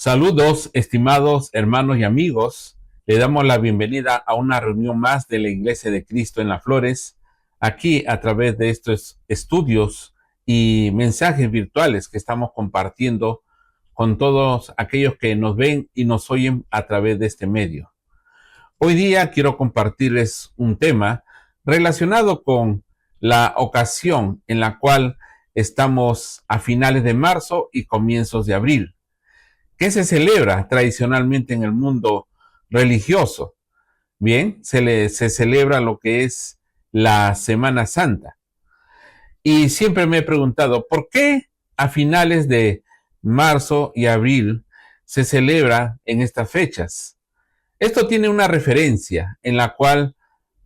Saludos, estimados hermanos y amigos. Le damos la bienvenida a una reunión más de la Iglesia de Cristo en Las Flores, aquí a través de estos estudios y mensajes virtuales que estamos compartiendo con todos aquellos que nos ven y nos oyen a través de este medio. Hoy día quiero compartirles un tema relacionado con la ocasión en la cual estamos a finales de marzo y comienzos de abril. ¿Qué se celebra tradicionalmente en el mundo religioso? Bien, se celebra lo que es la Semana Santa. Y siempre me he preguntado, ¿por qué a finales de marzo y abril se celebra en estas fechas? Esto tiene una referencia en la cual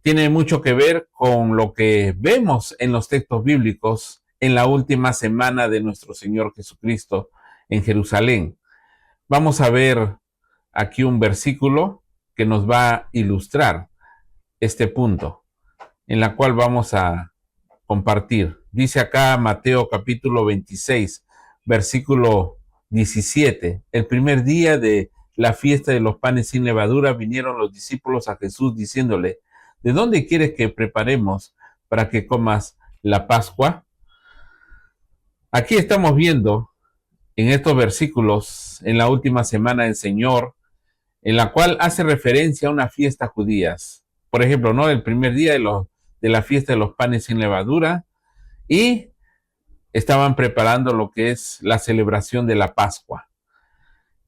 tiene mucho que ver con lo que vemos en los textos bíblicos en la última semana de nuestro Señor Jesucristo en Jerusalén. Vamos a ver aquí un versículo que nos va a ilustrar este punto, en la cual vamos a compartir. Dice acá Mateo capítulo 26, versículo 17. El primer día de la fiesta de los panes sin levadura vinieron los discípulos a Jesús diciéndole, ¿de dónde quieres que preparemos para que comas la Pascua? Aquí estamos viendo en estos versículos, en la última semana del Señor, en la cual hace referencia a una fiesta judías. Por ejemplo, ¿no? El primer día de la fiesta de los panes sin levadura, y estaban preparando lo que es la celebración de la Pascua.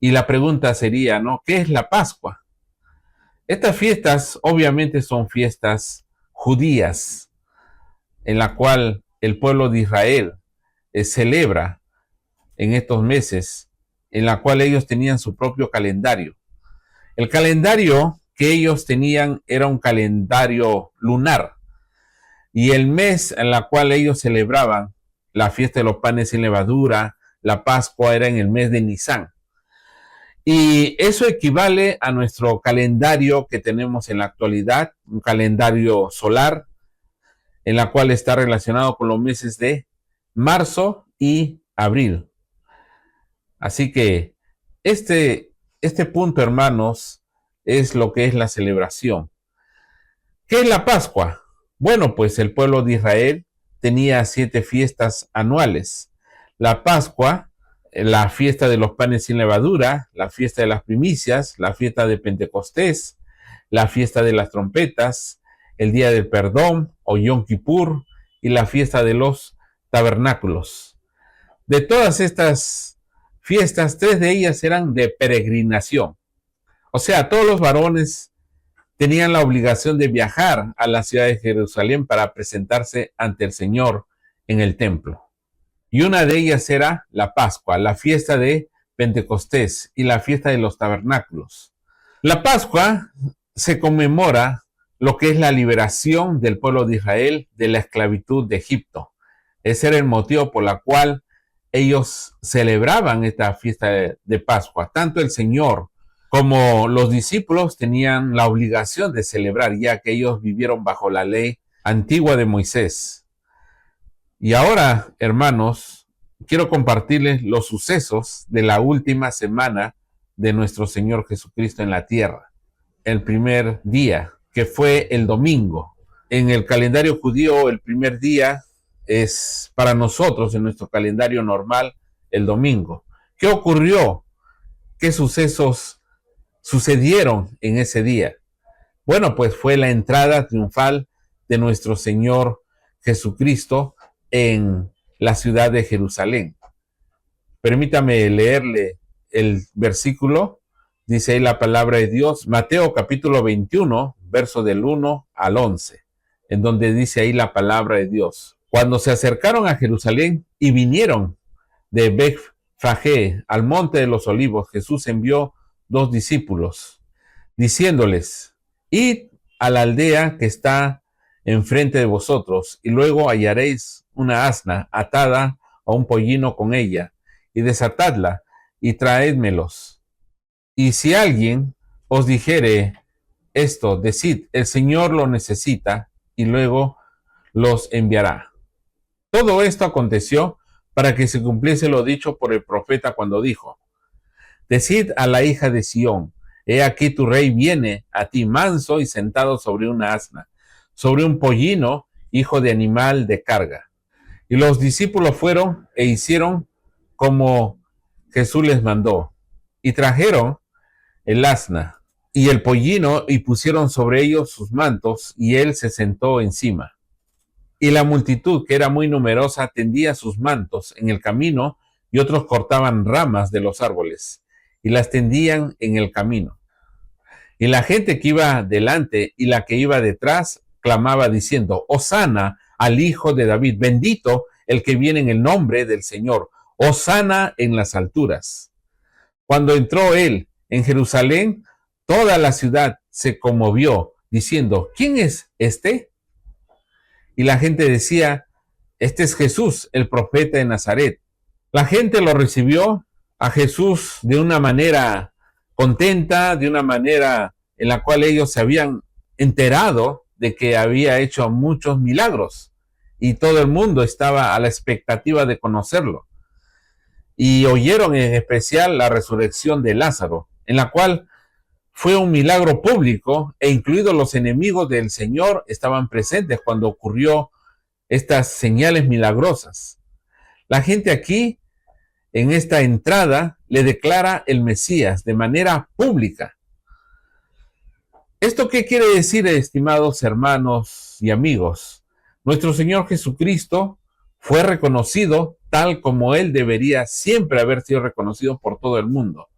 Y la pregunta sería, ¿no? ¿Qué es la Pascua? Estas fiestas obviamente son fiestas judías, en la cual el pueblo de Israel celebra en estos meses, en la cual ellos tenían su propio calendario. El calendario que ellos tenían era un calendario lunar, y el mes en la cual ellos celebraban la fiesta de los panes sin levadura, la Pascua, era en el mes de Nisan. Y eso equivale a nuestro calendario que tenemos en la actualidad, un calendario solar, en la cual está relacionado con los meses de marzo y abril. Así que este punto, hermanos, es lo que es la celebración. ¿Qué es la Pascua? Bueno, pues el pueblo de Israel tenía 7 fiestas anuales. La Pascua, la fiesta de los panes sin levadura, la fiesta de las primicias, la fiesta de Pentecostés, la fiesta de las trompetas, el día del perdón o Yom Kippur y la fiesta de los tabernáculos. De todas estas fiestas, 3 de ellas eran de peregrinación. O sea, todos los varones tenían la obligación de viajar a la ciudad de Jerusalén para presentarse ante el Señor en el templo. Y una de ellas era la Pascua, la fiesta de Pentecostés y la fiesta de los tabernáculos. La Pascua se conmemora lo que es la liberación del pueblo de Israel de la esclavitud de Egipto. Ese era el motivo por el cual ellos celebraban esta fiesta de Pascua. Tanto el Señor como los discípulos tenían la obligación de celebrar, ya que ellos vivieron bajo la ley antigua de Moisés. Y ahora, hermanos, quiero compartirles los sucesos de la última semana de nuestro Señor Jesucristo en la tierra. El primer día, que fue el domingo. En el calendario judío, el primer día es para nosotros, en nuestro calendario normal, el domingo. ¿Qué ocurrió? ¿Qué sucesos sucedieron en ese día? Bueno, pues fue la entrada triunfal de nuestro Señor Jesucristo en la ciudad de Jerusalén. Permítame leerle el versículo. Dice ahí la palabra de Dios, Mateo capítulo 21, verso del 1 al 11, en donde dice ahí la palabra de Dios. Cuando se acercaron a Jerusalén y vinieron de Betfagé al monte de los olivos, Jesús envió 2 discípulos, diciéndoles, id a la aldea que está enfrente de vosotros, y luego hallaréis una asna atada a un pollino con ella, y desatadla, y traédmelos. Y si alguien os dijere esto, decid, el Señor lo necesita, y luego los enviará. Todo esto aconteció para que se cumpliese lo dicho por el profeta cuando dijo, Decid a la hija de Sión, he aquí tu rey viene a ti manso y sentado sobre una asna, sobre un pollino, hijo de animal de carga. Y los discípulos fueron e hicieron como Jesús les mandó, y trajeron el asna y el pollino y pusieron sobre ellos sus mantos, y él se sentó encima. Y la multitud, que era muy numerosa, tendía sus mantos en el camino, y otros cortaban ramas de los árboles y las tendían en el camino. Y la gente que iba delante y la que iba detrás clamaba diciendo: Hosana al Hijo de David, bendito el que viene en el nombre del Señor, Hosana en las alturas. Cuando entró él en Jerusalén, toda la ciudad se conmovió, diciendo: ¿Quién es este? Y la gente decía: Este es Jesús, el profeta de Nazaret. La gente lo recibió a Jesús de una manera contenta, de una manera en la cual ellos se habían enterado de que había hecho muchos milagros y todo el mundo estaba a la expectativa de conocerlo. Y oyeron en especial la resurrección de Lázaro, en la cual fue un milagro público e incluidos los enemigos del Señor estaban presentes cuando ocurrió estas señales milagrosas. La gente aquí, en esta entrada, le declara el Mesías de manera pública. ¿Esto qué quiere decir, estimados hermanos y amigos? Nuestro Señor Jesucristo fue reconocido tal como Él debería siempre haber sido reconocido por todo el mundo,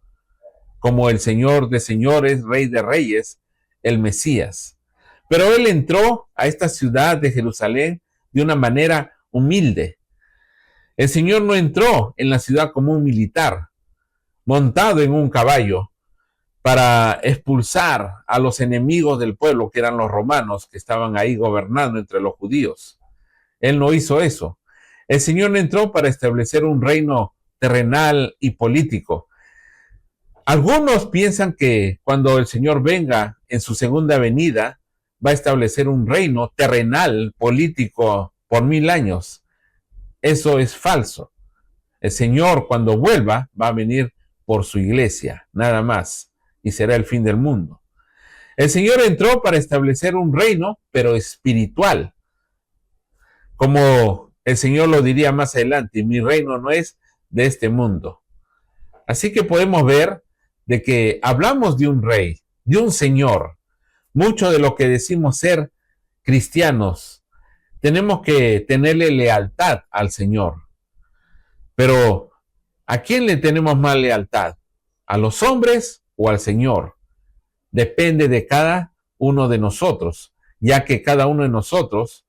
como el Señor de señores, Rey de reyes, el Mesías. Pero Él entró a esta ciudad de Jerusalén de una manera humilde. El Señor no entró en la ciudad como un militar, montado en un caballo, para expulsar a los enemigos del pueblo, que eran los romanos, que estaban ahí gobernando entre los judíos. Él no hizo eso. El Señor no entró para establecer un reino terrenal y político. Algunos piensan que cuando el Señor venga en su segunda venida, va a establecer un reino terrenal, político, por 1000 años. Eso es falso. El Señor, cuando vuelva, va a venir por su iglesia, nada más, y será el fin del mundo. El Señor entró para establecer un reino, pero espiritual. Como el Señor lo diría más adelante: mi reino no es de este mundo. Así que podemos ver de que hablamos de un rey, de un Señor. Mucho de lo que decimos ser cristianos, tenemos que tenerle lealtad al Señor. Pero, ¿a quién le tenemos más lealtad? ¿A los hombres o al Señor? Depende de cada uno de nosotros, ya que cada uno de nosotros,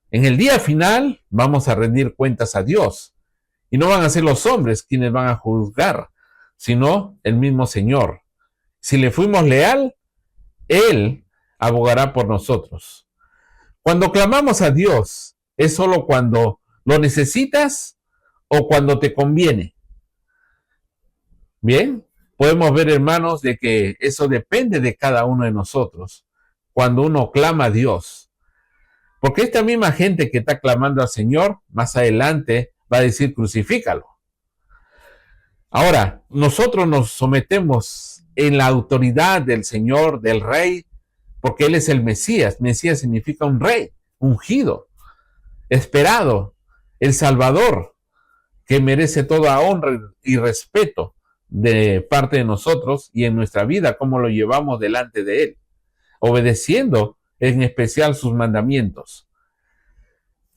en el día final, vamos a rendir cuentas a Dios. Y no van a ser los hombres quienes van a juzgar, sino el mismo Señor. Si le fuimos leal, Él abogará por nosotros. Cuando clamamos a Dios, ¿es solo cuando lo necesitas o cuando te conviene? Bien, podemos ver, hermanos, de que eso depende de cada uno de nosotros. Cuando uno clama a Dios, porque esta misma gente que está clamando al Señor, más adelante va a decir: crucifícalo. Ahora, nosotros nos sometemos en la autoridad del Señor, del Rey, porque Él es el Mesías. Mesías significa un rey, ungido, esperado, el Salvador, que merece toda honra y respeto de parte de nosotros y en nuestra vida, cómo lo llevamos delante de Él, obedeciendo en especial sus mandamientos.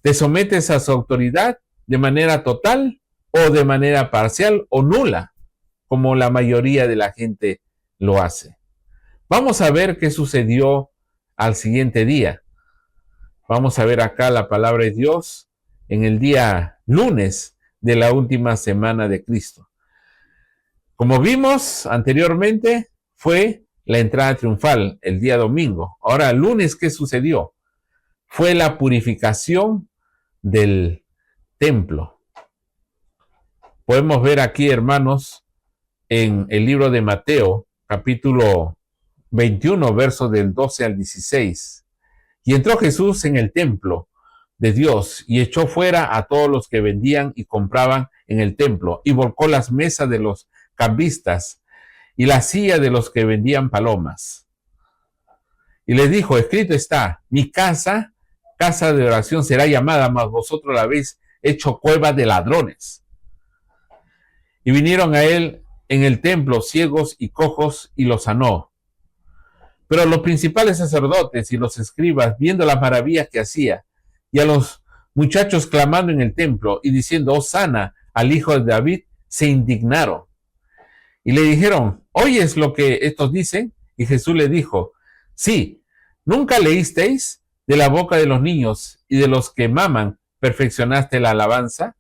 ¿Te sometes a su autoridad de manera total o de manera parcial o nula, como la mayoría de la gente lo hace? Vamos a ver qué sucedió al siguiente día. Vamos a ver acá la palabra de Dios en el día lunes de la última semana de Cristo. Como vimos anteriormente, fue la entrada triunfal el día domingo. Ahora, el lunes, ¿qué sucedió? Fue la purificación del templo. Podemos ver aquí, hermanos, en el libro de Mateo, capítulo 21, versos del 12 al 16. Y entró Jesús en el templo de Dios y echó fuera a todos los que vendían y compraban en el templo y volcó las mesas de los cambistas y la silla de los que vendían palomas. Y les dijo, escrito está, mi casa, casa de oración será llamada, mas vosotros la habéis hecho cueva de ladrones. Y vinieron a él en el templo ciegos y cojos y los sanó. Pero los principales sacerdotes y los escribas, viendo las maravillas que hacía, y a los muchachos clamando en el templo y diciendo, Hosana al hijo de David, se indignaron. Y le dijeron, ¿oyes lo que estos dicen? Y Jesús le dijo, sí, ¿nunca leísteis de la boca de los niños y de los que maman perfeccionaste la alabanza?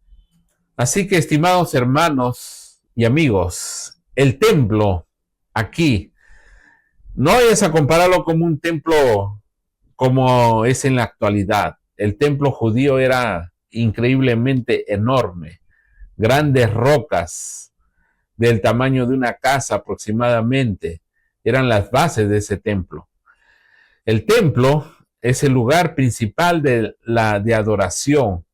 Así que, estimados hermanos y amigos, el templo aquí, no vayas a compararlo como un templo como es en la actualidad. El templo judío era increíblemente enorme, grandes rocas del tamaño de una casa aproximadamente, eran las bases de ese templo. El templo es el lugar principal de adoración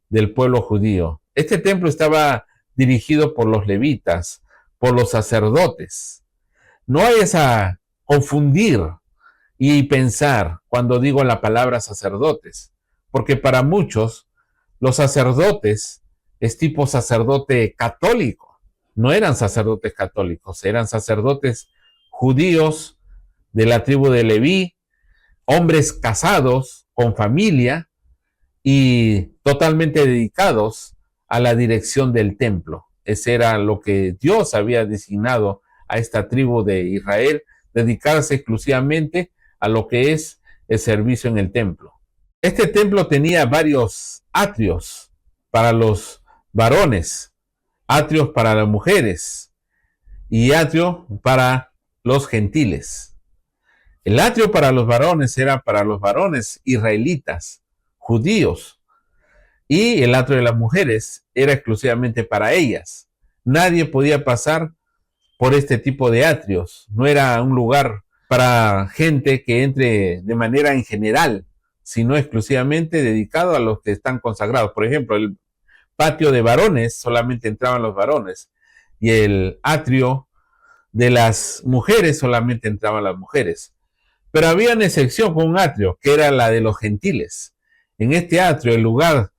del pueblo judío. Este templo estaba dirigido por los levitas, por los sacerdotes. No vayas a confundir y pensar cuando digo la palabra sacerdotes, porque para muchos los sacerdotes es tipo sacerdote católico. No eran sacerdotes católicos, eran sacerdotes judíos de la tribu de Leví, hombres casados con familia y totalmente dedicados a la dirección del templo. Ese era lo que Dios había designado a esta tribu de Israel, dedicarse exclusivamente a lo que es el servicio en el templo. Este templo tenía varios atrios para los varones, atrios para las mujeres y atrio para los gentiles. El atrio para los varones era para los varones israelitas, judíos, y el atrio de las mujeres era exclusivamente para ellas. Nadie podía pasar por este tipo de atrios. No era un lugar para gente que entre de manera en general, sino exclusivamente dedicado a los que están consagrados. Por ejemplo, el patio de varones solamente entraban los varones y el atrio de las mujeres solamente entraban las mujeres. Pero había una excepción con un atrio, que era la de los gentiles. En este atrio, el lugar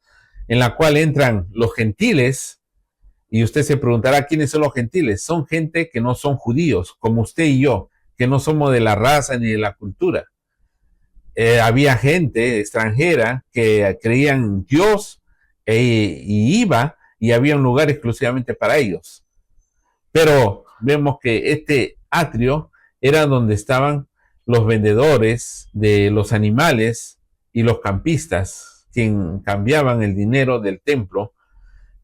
en la cual entran los gentiles, y usted se preguntará quiénes son los gentiles. Son gente que no son judíos, como usted y yo, que no somos de la raza ni de la cultura. Había gente extranjera que creía en Dios y iba, y había un lugar exclusivamente para ellos. Pero vemos que este atrio era donde estaban los vendedores de los animales y los campistas, quien cambiaban el dinero del templo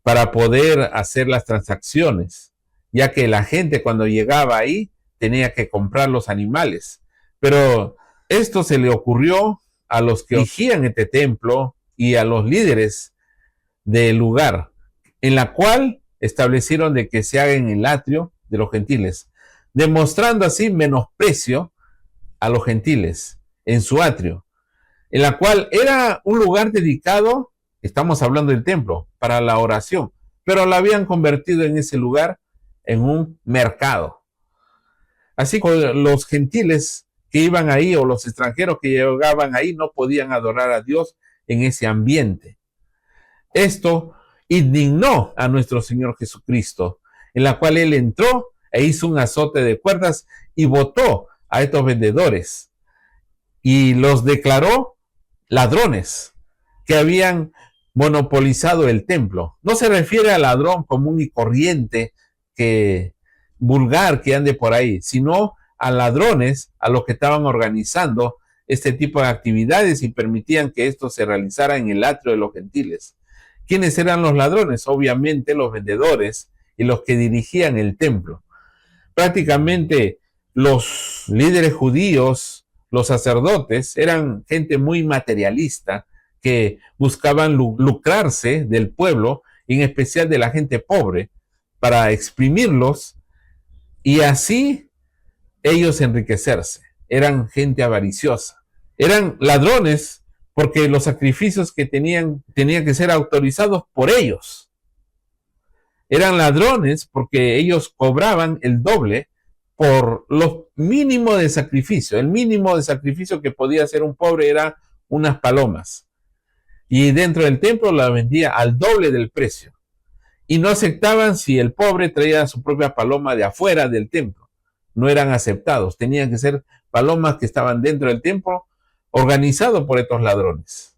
para poder hacer las transacciones, ya que la gente cuando llegaba ahí tenía que comprar los animales. Pero esto se le ocurrió a los que dirigían este templo y a los líderes del lugar, en la cual establecieron de que se haga en el atrio de los gentiles, demostrando así menosprecio a los gentiles en su atrio, en la cual era un lugar dedicado, estamos hablando del templo, para la oración, pero lo habían convertido en ese lugar en un mercado. Así que los gentiles que iban ahí o los extranjeros que llegaban ahí no podían adorar a Dios en ese ambiente. Esto indignó a nuestro Señor Jesucristo, en la cual Él entró e hizo un azote de cuerdas y botó a estos vendedores y los declaró ladrones que habían monopolizado el templo. No se refiere al ladrón común y corriente que vulgar que ande por ahí, sino a ladrones, a los que estaban organizando este tipo de actividades y permitían que esto se realizara en el atrio de los gentiles. ¿Quiénes eran los ladrones? Obviamente los vendedores y los que dirigían el templo. Prácticamente los líderes judíos, los sacerdotes, eran gente muy materialista que buscaban lucrarse del pueblo, en especial de la gente pobre, para exprimirlos y así ellos enriquecerse. Eran gente avariciosa. Eran ladrones porque los sacrificios que tenían que ser autorizados por ellos. Eran ladrones porque ellos cobraban el doble por lo mínimo de sacrificio. El mínimo de sacrificio que podía hacer un pobre era unas palomas. Y dentro del templo la vendía al doble del precio. Y no aceptaban si el pobre traía su propia paloma de afuera del templo. No eran aceptados. Tenían que ser palomas que estaban dentro del templo, organizado por estos ladrones.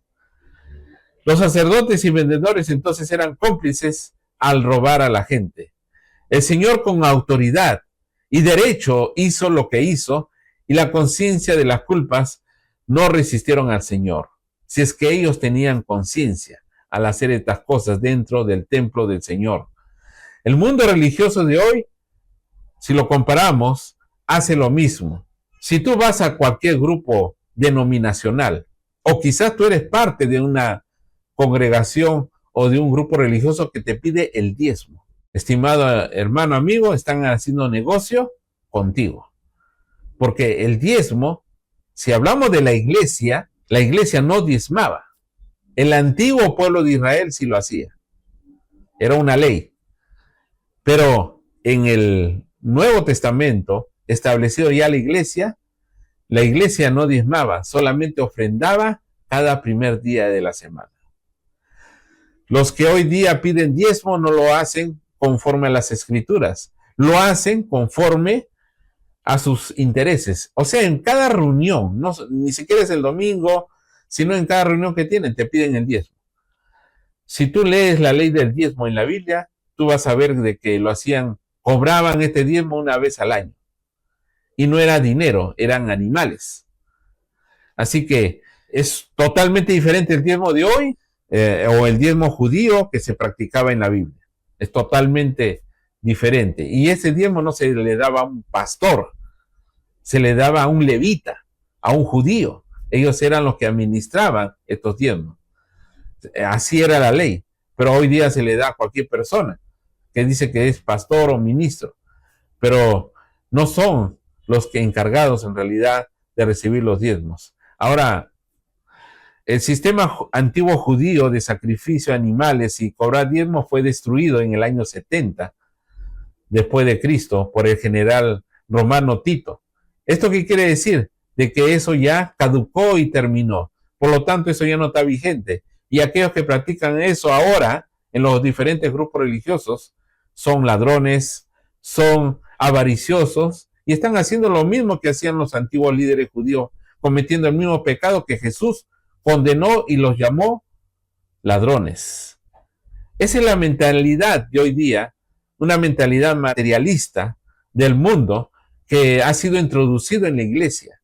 Los sacerdotes y vendedores entonces eran cómplices al robar a la gente. El Señor con autoridad y derecho hizo lo que hizo, y la conciencia de las culpas no resistieron al Señor. Si es que ellos tenían conciencia al hacer estas cosas dentro del templo del Señor. El mundo religioso de hoy, si lo comparamos, hace lo mismo. Si tú vas a cualquier grupo denominacional, o quizás tú eres parte de una congregación o de un grupo religioso que te pide el diezmo. Estimado hermano, amigo, están haciendo negocio contigo. Porque el diezmo, si hablamos de la iglesia no diezmaba. El antiguo pueblo de Israel sí lo hacía. Era una ley. Pero en el Nuevo Testamento, establecido ya la iglesia no diezmaba, solamente ofrendaba cada primer día de la semana. Los que hoy día piden diezmo no lo hacen conforme a las escrituras, lo hacen conforme a sus intereses. O sea, en cada reunión, no, ni siquiera es el domingo, sino en cada reunión que tienen, te piden el diezmo. Si tú lees la ley del diezmo en la Biblia, tú vas a ver de que lo hacían, cobraban este diezmo una vez al año. Y no era dinero, eran animales. Así que es totalmente diferente el diezmo de hoy o el diezmo judío que se practicaba en la Biblia. Es totalmente diferente. Y ese diezmo no se le daba a un pastor, se le daba a un levita, a un judío. Ellos eran los que administraban estos diezmos. Así era la ley. Pero hoy día se le da a cualquier persona que dice que es pastor o ministro. Pero no son los que encargados en realidad de recibir los diezmos. Ahora, el sistema antiguo judío de sacrificio de animales y cobrar diezmos fue destruido en el año 70 después de Cristo por el general romano Tito. ¿Esto qué quiere decir? De que eso ya caducó y terminó. Por lo tanto, eso ya no está vigente. Y aquellos que practican eso ahora en los diferentes grupos religiosos son ladrones, son avariciosos y están haciendo lo mismo que hacían los antiguos líderes judíos, cometiendo el mismo pecado que Jesús condenó y los llamó ladrones. Esa es la mentalidad de hoy día, una mentalidad materialista del mundo que ha sido introducido en la iglesia.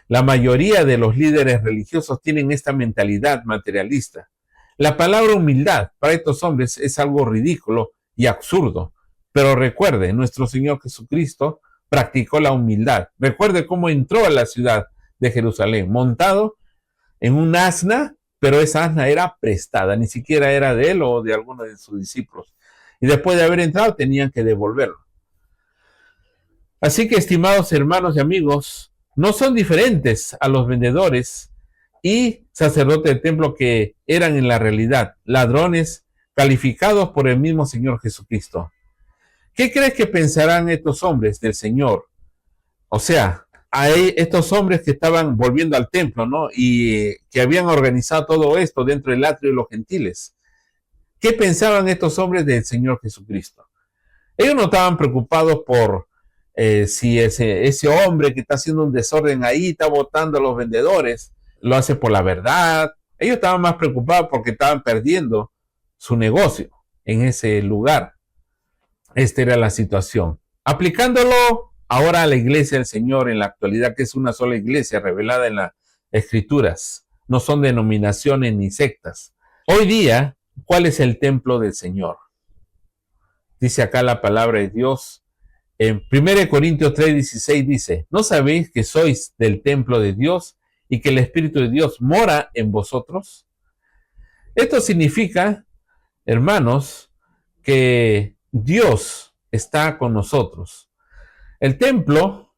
La mayoría de los líderes religiosos tienen esta mentalidad materialista. La palabra humildad para estos hombres es algo ridículo y absurdo. Pero recuerde, nuestro Señor Jesucristo practicó la humildad. Recuerde cómo entró a la ciudad de Jerusalén, montado en un asna, pero esa asna era prestada, ni siquiera era de él o de alguno de sus discípulos. Y después de haber entrado, tenían que devolverlo. Así que, estimados hermanos y amigos, no son diferentes a los vendedores y sacerdotes del templo que eran en la realidad ladrones calificados por el mismo Señor Jesucristo. ¿Qué crees que pensarán estos hombres del Señor? O sea, a estos hombres que estaban volviendo al templo, ¿no? Y que habían organizado todo esto dentro del atrio de los gentiles. ¿Qué pensaban estos hombres del Señor Jesucristo? Ellos no estaban preocupados por si ese hombre que está haciendo un desorden ahí, está votando a los vendedores, lo hace por la verdad. Ellos estaban más preocupados porque estaban perdiendo su negocio en ese lugar. Esta era la situación. Aplicándolo ahora a la iglesia del Señor en la actualidad, que es una sola iglesia revelada en las Escrituras. No son denominaciones ni sectas. Hoy día, ¿cuál es el templo del Señor? Dice acá la palabra de Dios. En 1 Corintios 3:16 dice, ¿no sabéis que sois del templo de Dios y que el Espíritu de Dios mora en vosotros? Esto significa, hermanos, que Dios está con nosotros. El templo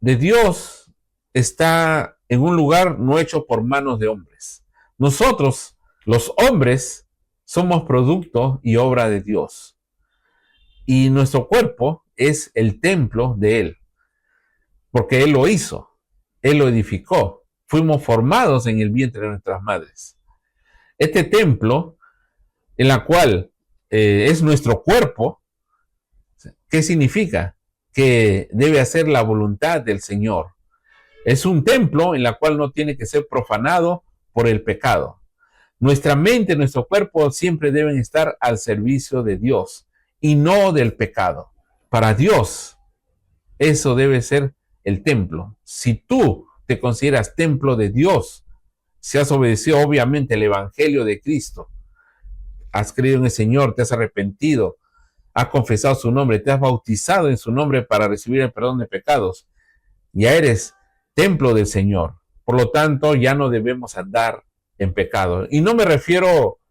de Dios está en un lugar no hecho por manos de hombres. Nosotros, los hombres, somos producto y obra de Dios. Y nuestro cuerpo es el templo de Él. porque Él lo hizo, Él lo edificó. Fuimos formados en el vientre de nuestras madres. Este templo, en la cual es nuestro cuerpo, ¿qué significa? Que debe hacer la voluntad del Señor. Es un templo en la cual no tiene que ser profanado por el pecado. Nuestra mente, nuestro cuerpo siempre deben estar al servicio de Dios y no del pecado. Para Dios, eso debe ser el templo. Si tú te consideras templo de Dios, si has obedecido obviamente el Evangelio de Cristo, has creído en el Señor, te has arrepentido, has confesado su nombre, te has bautizado en su nombre para recibir el perdón de pecados, ya eres templo del Señor. Por lo tanto, ya no debemos andar en pecado. Y no me refiero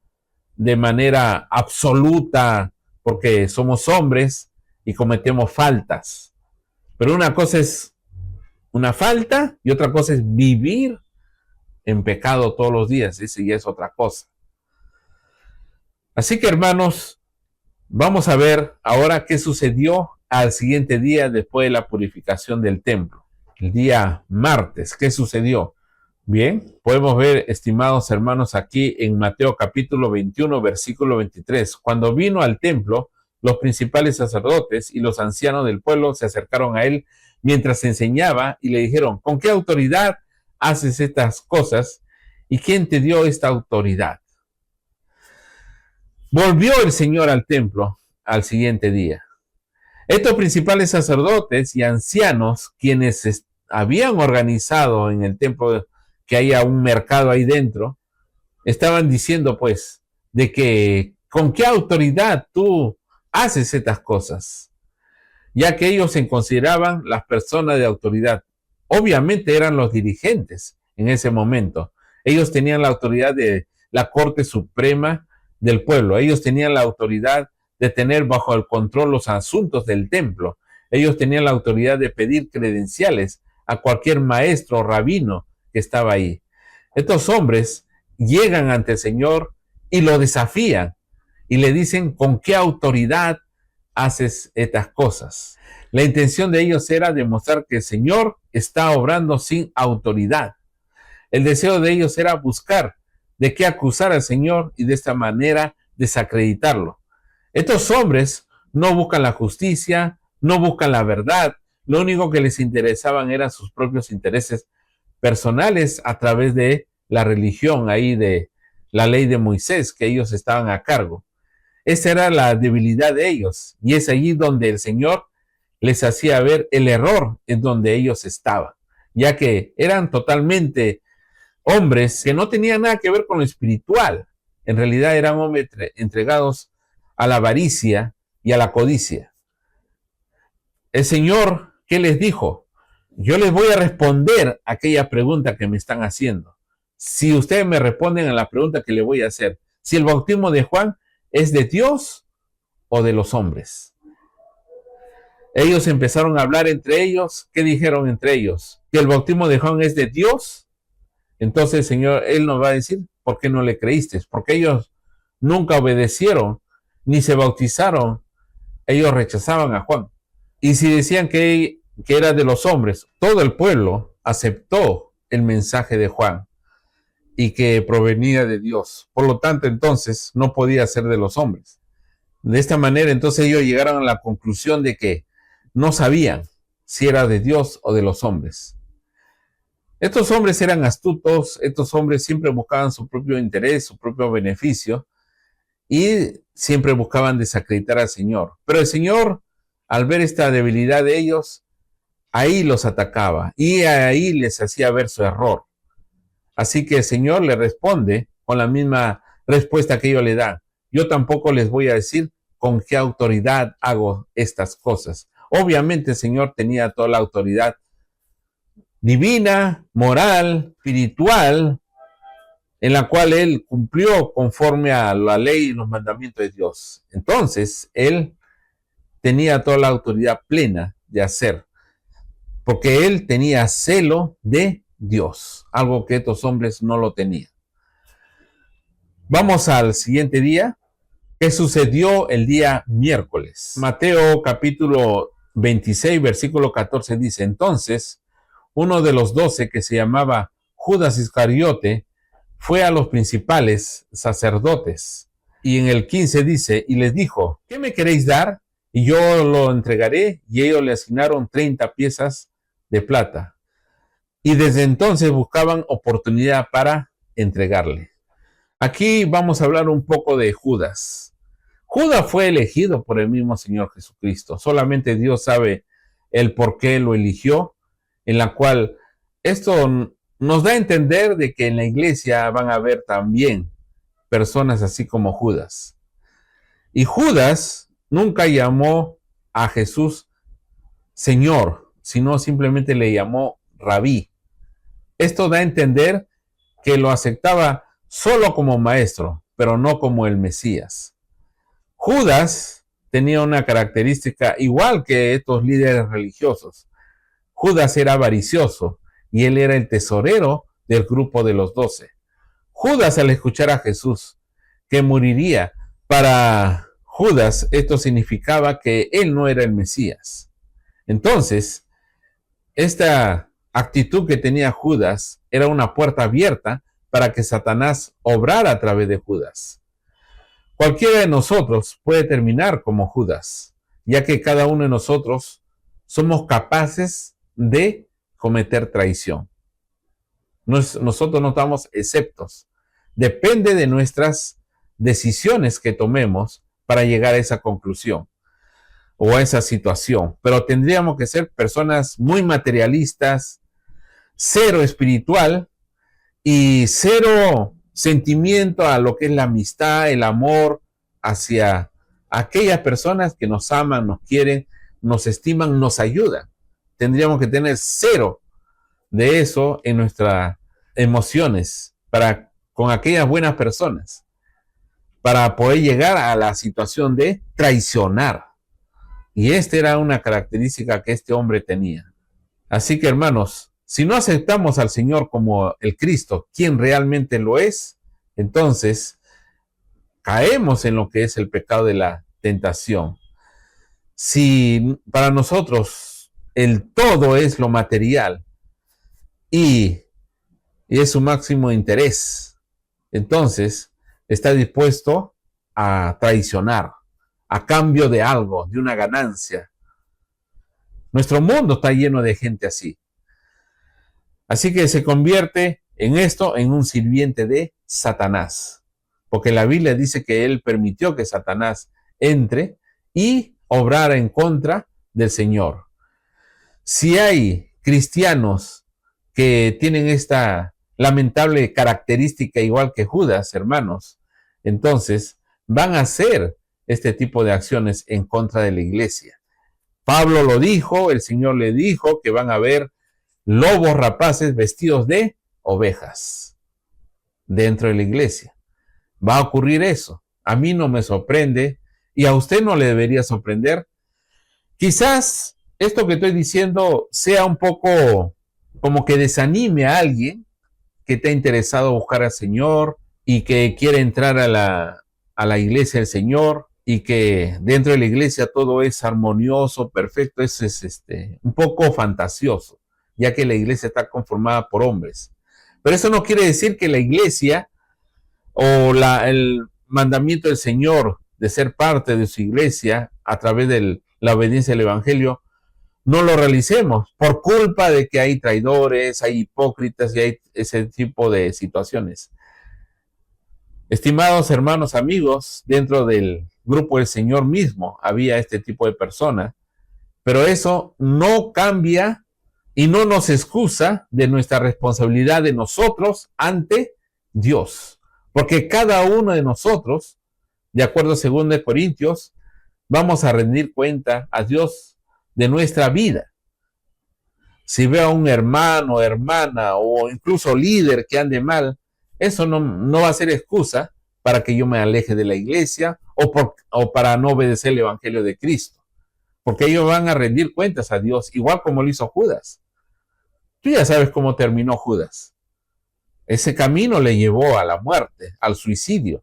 de manera absoluta porque somos hombres y cometemos faltas. Pero una cosa es una falta y otra cosa es vivir en pecado todos los días. Ese ya es otra cosa. Así que, hermanos, vamos a ver ahora qué sucedió al siguiente día después de la purificación del templo. El día martes, ¿qué sucedió? Bien, podemos ver, estimados hermanos, aquí en Mateo capítulo 21, versículo 23. Cuando vino al templo, los principales sacerdotes y los ancianos del pueblo se acercaron a él mientras enseñaba y le dijeron, ¿con qué autoridad haces estas cosas? ¿Y quién te dio esta autoridad? Volvió el Señor al templo al siguiente día. Estos principales sacerdotes y ancianos, quienes habían organizado en el templo que haya un mercado ahí dentro, estaban diciendo pues de que con qué autoridad tú haces estas cosas, ya que ellos se consideraban las personas de autoridad. Obviamente eran los dirigentes en ese momento. Ellos tenían la autoridad de la Corte Suprema del pueblo. Ellos tenían la autoridad de tener bajo el control los asuntos del templo. Ellos tenían la autoridad de pedir credenciales a cualquier maestro o rabino que estaba ahí. Estos hombres llegan ante el Señor y lo desafían y le dicen, ¿con qué autoridad haces estas cosas? La intención de ellos era demostrar que el Señor está obrando sin autoridad. El deseo de ellos era buscar de qué acusar al Señor y de esta manera desacreditarlo. Estos hombres no buscan la justicia, no buscan la verdad, lo único que les interesaban eran sus propios intereses personales a través de la religión, ahí de la ley de Moisés, que ellos estaban a cargo. Esa era la debilidad de ellos, y es allí donde el Señor les hacía ver el error en donde ellos estaban, ya que eran totalmente hombres que no tenían nada que ver con lo espiritual. En realidad eran hombres entregados a la avaricia y a la codicia. El Señor, ¿qué les dijo? Yo les voy a responder a aquella pregunta que me están haciendo. Si ustedes me responden a la pregunta que le voy a hacer, si el bautismo de Juan es de Dios o de los hombres. Ellos empezaron a hablar entre ellos. ¿Qué dijeron entre ellos? Que el bautismo de Juan es de Dios. Entonces el Señor, Él nos va a decir, ¿por qué no le creíste? Porque ellos nunca obedecieron, ni se bautizaron. Ellos rechazaban a Juan. Y si decían que era de los hombres, todo el pueblo aceptó el mensaje de Juan y que provenía de Dios. Por lo tanto, entonces, no podía ser de los hombres. De esta manera, entonces ellos llegaron a la conclusión de que no sabían si era de Dios o de los hombres. Estos hombres eran astutos, estos hombres siempre buscaban su propio interés, su propio beneficio, y siempre buscaban desacreditar al Señor. Pero el Señor, al ver esta debilidad de ellos, ahí los atacaba y ahí les hacía ver su error. Así que el Señor le responde con la misma respuesta que ellos le dan. Yo tampoco les voy a decir con qué autoridad hago estas cosas. Obviamente el Señor tenía toda la autoridad divina, moral, espiritual, en la cual Él cumplió conforme a la ley y los mandamientos de Dios. Entonces, Él tenía toda la autoridad plena de hacer, porque Él tenía celo de Dios, algo que estos hombres no lo tenían. Vamos al siguiente día. ¿Qué sucedió el día miércoles? Mateo capítulo 26, versículo 14 dice: entonces uno de los 12, que se llamaba Judas Iscariote, fue a los principales sacerdotes. Y en el 15 dice: y les dijo: ¿qué me queréis dar? Y yo lo entregaré. Y ellos le asignaron 30 piezas de plata. Y desde entonces buscaban oportunidad para entregarle. Aquí vamos a hablar un poco de Judas. Judas fue elegido por el mismo Señor Jesucristo. Solamente Dios sabe el por qué lo eligió, en la cual esto nos da a entender de que en la iglesia van a haber también personas así como Judas. Y Judas nunca llamó a Jesús Señor, sino simplemente le llamó Rabí. Esto da a entender que lo aceptaba solo como maestro, pero no como el Mesías. Judas tenía una característica igual que estos líderes religiosos. Judas era avaricioso y él era el tesorero del grupo de los 12. Judas, al escuchar a Jesús que moriría, para Judas esto significaba que él no era el Mesías. Entonces, esta actitud que tenía Judas era una puerta abierta para que Satanás obrara a través de Judas. Cualquiera de nosotros puede terminar como Judas, ya que cada uno de nosotros somos capaces de cometer traición. Nosotros no estamos exceptos. Depende de nuestras decisiones que tomemos para llegar a esa conclusión o a esa situación. Pero tendríamos que ser personas muy materialistas, cero espiritual y cero sentimiento a lo que es la amistad, el amor hacia aquellas personas que nos aman, nos quieren, nos estiman, nos ayudan. Tendríamos que tener cero de eso en nuestras emociones con aquellas buenas personas para poder llegar a la situación de traicionar. Y esta era una característica que este hombre tenía. Así que, hermanos, si no aceptamos al Señor como el Cristo, quien realmente lo es, entonces caemos en lo que es el pecado de la tentación. Si para nosotros el todo es lo material y es su máximo interés, entonces está dispuesto a traicionar a cambio de algo, de una ganancia. Nuestro mundo está lleno de gente así. Así que se convierte en esto en un sirviente de Satanás. Porque la Biblia dice que él permitió que Satanás entre y obrara en contra del Señor. Si hay cristianos que tienen esta lamentable característica igual que Judas, hermanos, entonces van a hacer este tipo de acciones en contra de la iglesia. Pablo lo dijo, el Señor le dijo que van a haber lobos rapaces vestidos de ovejas dentro de la iglesia. Va a ocurrir eso. A mí no me sorprende y a usted no le debería sorprender. Quizás esto que estoy diciendo sea un poco como que desanime a alguien que está interesado en buscar al Señor y que quiere entrar a la iglesia del Señor y que dentro de la iglesia todo es armonioso, perfecto. Eso es un poco fantasioso, ya que la iglesia está conformada por hombres. Pero eso no quiere decir que la iglesia o el mandamiento del Señor de ser parte de su iglesia a través de la obediencia al evangelio no lo realicemos por culpa de que hay traidores, hay hipócritas y hay ese tipo de situaciones. Estimados hermanos, amigos, dentro del grupo del Señor mismo había este tipo de personas, pero eso no cambia y no nos excusa de nuestra responsabilidad de nosotros ante Dios. Porque cada uno de nosotros, de acuerdo a 2 Corintios, vamos a rendir cuenta a Dios de nuestra vida. Si veo a un hermano, hermana o incluso líder que ande mal, eso no va a ser excusa para que yo me aleje de la iglesia o para no obedecer el evangelio de Cristo. Porque ellos van a rendir cuentas a Dios, igual como lo hizo Judas. Tú ya sabes cómo terminó Judas. Ese camino le llevó a la muerte, al suicidio.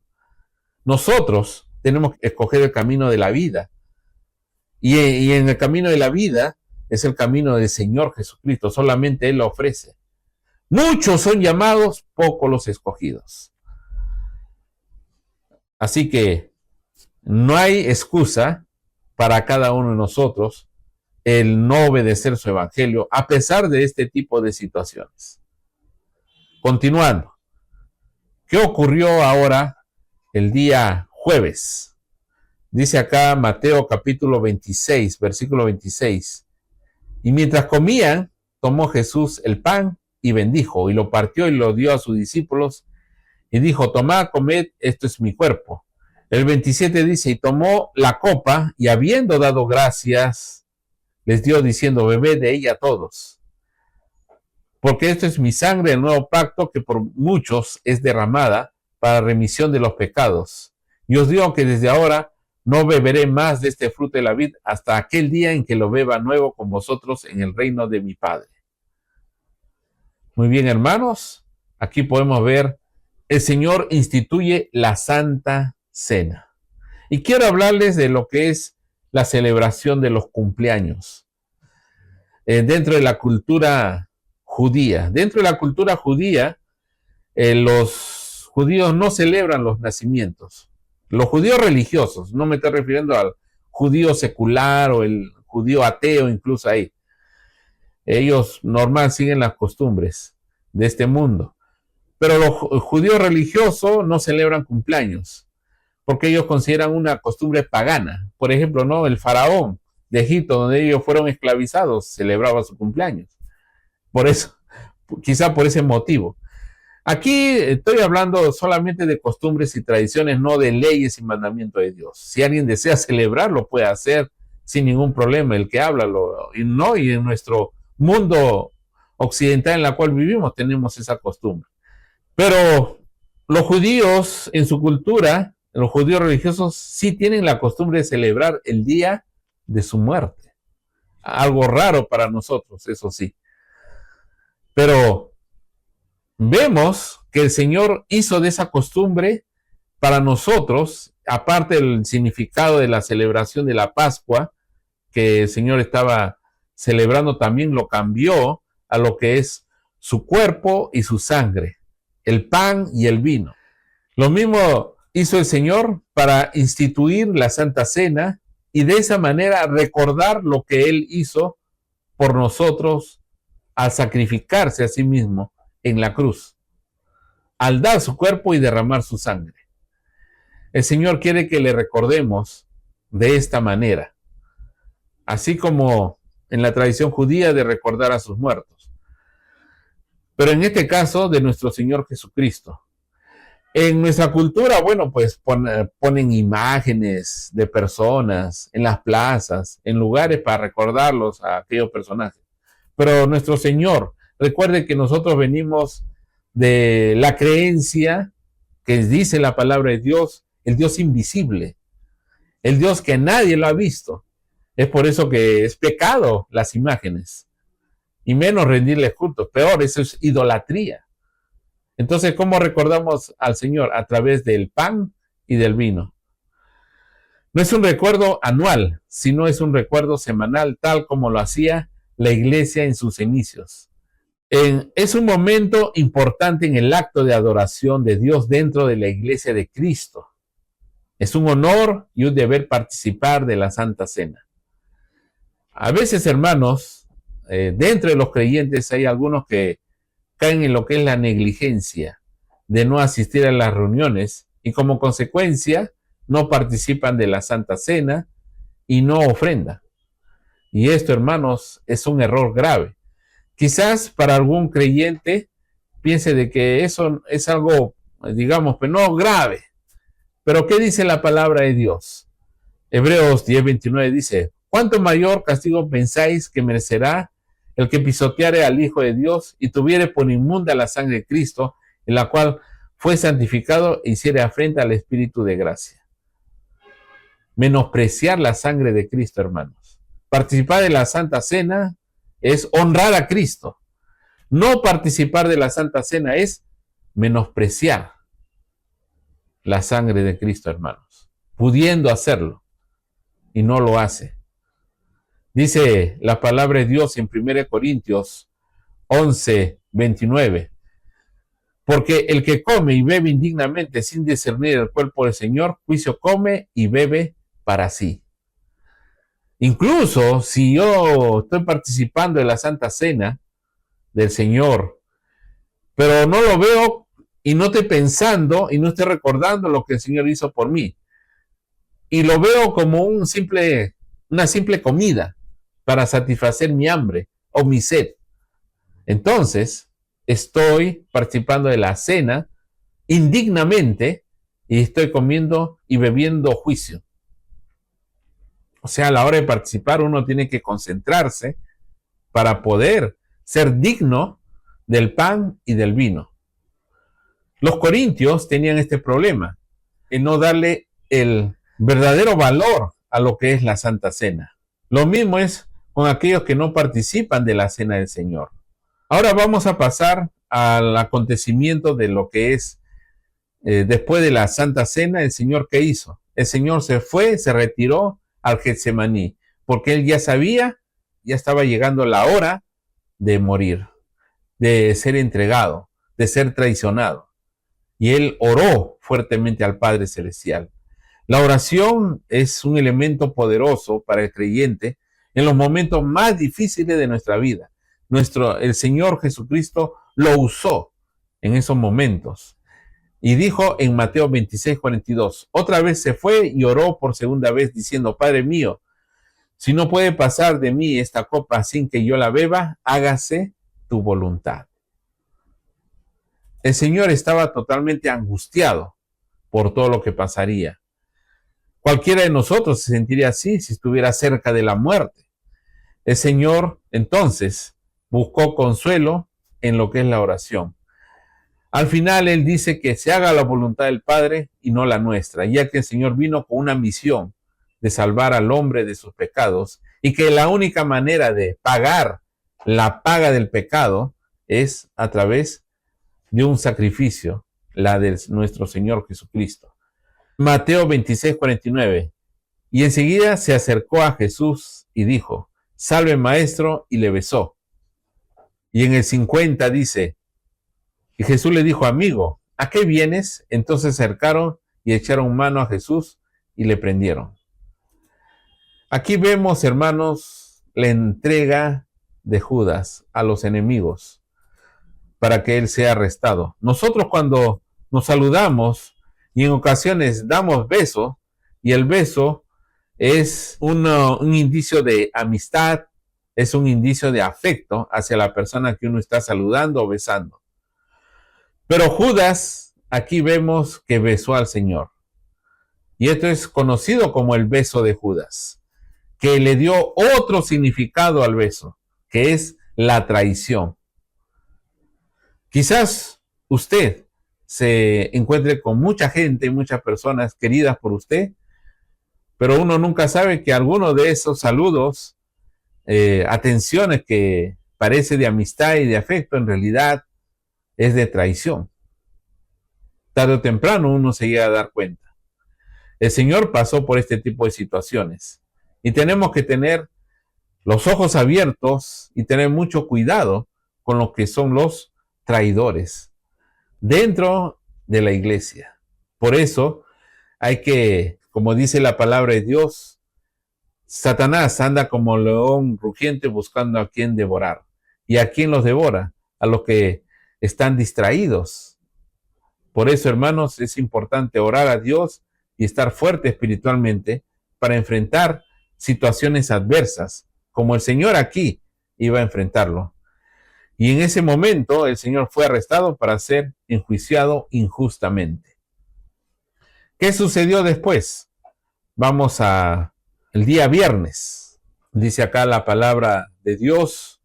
Nosotros tenemos que escoger el camino de la vida Y en el camino de la vida es el camino del Señor Jesucristo, solamente Él lo ofrece. Muchos son llamados, pocos los escogidos. Así que no hay excusa para cada uno de nosotros el no obedecer su evangelio a pesar de este tipo de situaciones. Continuando, ¿qué ocurrió ahora el día jueves? Dice acá Mateo capítulo 26, versículo 26. Y mientras comían, tomó Jesús el pan y bendijo, y lo partió y lo dio a sus discípulos, y dijo: tomad, comed, esto es mi cuerpo. El 27 dice: y tomó la copa, y habiendo dado gracias, les dio diciendo: bebed de ella todos, porque esto es mi sangre del nuevo pacto, que por muchos es derramada para remisión de los pecados. Y os digo que desde ahora no beberé más de este fruto de la vid hasta aquel día en que lo beba nuevo con vosotros en el reino de mi Padre. Muy bien, hermanos, aquí podemos ver, el Señor instituye la Santa Cena. Y quiero hablarles de lo que es la celebración de los cumpleaños. Dentro de la cultura judía. Dentro de la cultura judía, los judíos no celebran los nacimientos. Los judíos religiosos, no me estoy refiriendo al judío secular o el judío ateo, incluso ahí. Ellos normal siguen las costumbres de este mundo. Pero los judíos religiosos no celebran cumpleaños, porque ellos consideran una costumbre pagana. Por ejemplo, ¿no? El faraón de Egipto, donde ellos fueron esclavizados, celebraba su cumpleaños. Por eso, quizá por ese motivo. Aquí estoy hablando solamente de costumbres y tradiciones, no de leyes y mandamientos de Dios. Si alguien desea celebrarlo, puede hacer sin ningún problema. El que habla, y en nuestro mundo occidental en el cual vivimos tenemos esa costumbre. Pero los judíos en su cultura, los judíos religiosos sí tienen la costumbre de celebrar el día de su muerte. Algo raro para nosotros, eso sí. Pero vemos que el Señor hizo de esa costumbre para nosotros, aparte del significado de la celebración de la Pascua, que el Señor estaba celebrando, también lo cambió a lo que es su cuerpo y su sangre, el pan y el vino. Lo mismo hizo el Señor para instituir la Santa Cena y de esa manera recordar lo que Él hizo por nosotros al sacrificarse a sí mismo en la cruz, al dar su cuerpo y derramar su sangre. El Señor quiere que le recordemos de esta manera, así como en la tradición judía de recordar a sus muertos, pero en este caso de nuestro Señor Jesucristo. En nuestra cultura, bueno, pues ponen imágenes de personas en las plazas, en lugares para recordarlos a aquellos personajes. Pero nuestro Señor, recuerde que nosotros venimos de la creencia que dice la palabra de Dios, el Dios invisible, el Dios que nadie lo ha visto. Es por eso que es pecado las imágenes, y menos rendirles culto. Peor, eso es idolatría. Entonces, ¿cómo recordamos al Señor? A través del pan y del vino. No es un recuerdo anual, sino es un recuerdo semanal, tal como lo hacía la iglesia en sus inicios. Es un momento importante en el acto de adoración de Dios dentro de la iglesia de Cristo. Es un honor y un deber participar de la Santa Cena. A veces, hermanos, dentro de los creyentes hay algunos que caen en lo que es la negligencia de no asistir a las reuniones y como consecuencia no participan de la Santa Cena y no ofrendan. Y esto, hermanos, es un error grave. Quizás para algún creyente piense de que eso es algo, digamos, pero no grave. Pero ¿qué dice la palabra de Dios? Hebreos 10:29 dice: ¿cuánto mayor castigo pensáis que merecerá el que pisoteare al Hijo de Dios y tuviere por inmunda la sangre de Cristo, en la cual fue santificado e hiciere afrenta al Espíritu de gracia? Menospreciar la sangre de Cristo, hermanos. Participar de la Santa Cena es honrar a Cristo. No participar de la Santa Cena es menospreciar la sangre de Cristo, hermanos, pudiendo hacerlo, y no lo hace. Dice la palabra de Dios en 1 Corintios 11:29. Porque el que come y bebe indignamente sin discernir el cuerpo del Señor, juicio come y bebe para sí. Incluso si yo estoy participando en la Santa Cena del Señor, pero no lo veo y no estoy pensando y no estoy recordando lo que el Señor hizo por mí, y lo veo como una simple comida para satisfacer mi hambre o mi sed, entonces estoy participando de la cena indignamente y estoy comiendo y bebiendo juicio. O sea, a la hora de participar uno tiene que concentrarse para poder ser digno del pan y del vino. Los corintios tenían este problema, en no darle el verdadero valor a lo que es la Santa Cena. Lo mismo es con aquellos que no participan de la Cena del Señor. Ahora vamos a pasar al acontecimiento de lo que es después de la Santa Cena. El Señor, ¿qué hizo? El Señor se retiró al Getsemaní, porque Él ya sabía, ya estaba llegando la hora de morir, de ser entregado, de ser traicionado. Y Él oró fuertemente al Padre Celestial. La oración es un elemento poderoso para el creyente en los momentos más difíciles de nuestra vida. El Señor Jesucristo lo usó en esos momentos. Y dijo en Mateo 26:42, otra vez se fue y oró por segunda vez diciendo, Padre mío, si no puede pasar de mí esta copa sin que yo la beba, hágase tu voluntad. El Señor estaba totalmente angustiado por todo lo que pasaría. Cualquiera de nosotros se sentiría así si estuviera cerca de la muerte. El Señor entonces buscó consuelo en lo que es la oración. Al final Él dice que se haga la voluntad del Padre y no la nuestra, ya que el Señor vino con una misión de salvar al hombre de sus pecados y que la única manera de pagar la paga del pecado es a través de un sacrificio, la de nuestro Señor Jesucristo. Mateo 26:49. Y enseguida se acercó a Jesús y dijo, salve maestro, y le besó. Y en el 50 dice, y Jesús le dijo, amigo, ¿a qué vienes? Entonces se acercaron y echaron mano a Jesús y le prendieron. Aquí vemos, hermanos, la entrega de Judas a los enemigos para que él sea arrestado. Nosotros cuando nos saludamos y en ocasiones damos besos, y el beso es un indicio de amistad, es un indicio de afecto hacia la persona que uno está saludando o besando. Pero Judas, aquí vemos que besó al Señor. Y esto es conocido como el beso de Judas, que le dio otro significado al beso, que es la traición. Quizás usted se encuentre con mucha gente, muchas personas queridas por usted, pero uno nunca sabe que alguno de esos saludos, atenciones que parece de amistad y de afecto, en realidad es de traición. Tarde o temprano uno se llega a dar cuenta. El Señor pasó por este tipo de situaciones y tenemos que tener los ojos abiertos y tener mucho cuidado con lo que son los traidores dentro de la iglesia. Por eso hay que, como dice la palabra de Dios, Satanás anda como león rugiente buscando a quien devorar. ¿Y a quién los devora? A los que están distraídos. Por eso, hermanos, es importante orar a Dios y estar fuerte espiritualmente para enfrentar situaciones adversas, como el Señor aquí iba a enfrentarlo. Y en ese momento el Señor fue arrestado para ser enjuiciado injustamente. ¿Qué sucedió después? Vamos al día viernes. Dice acá la palabra de Dios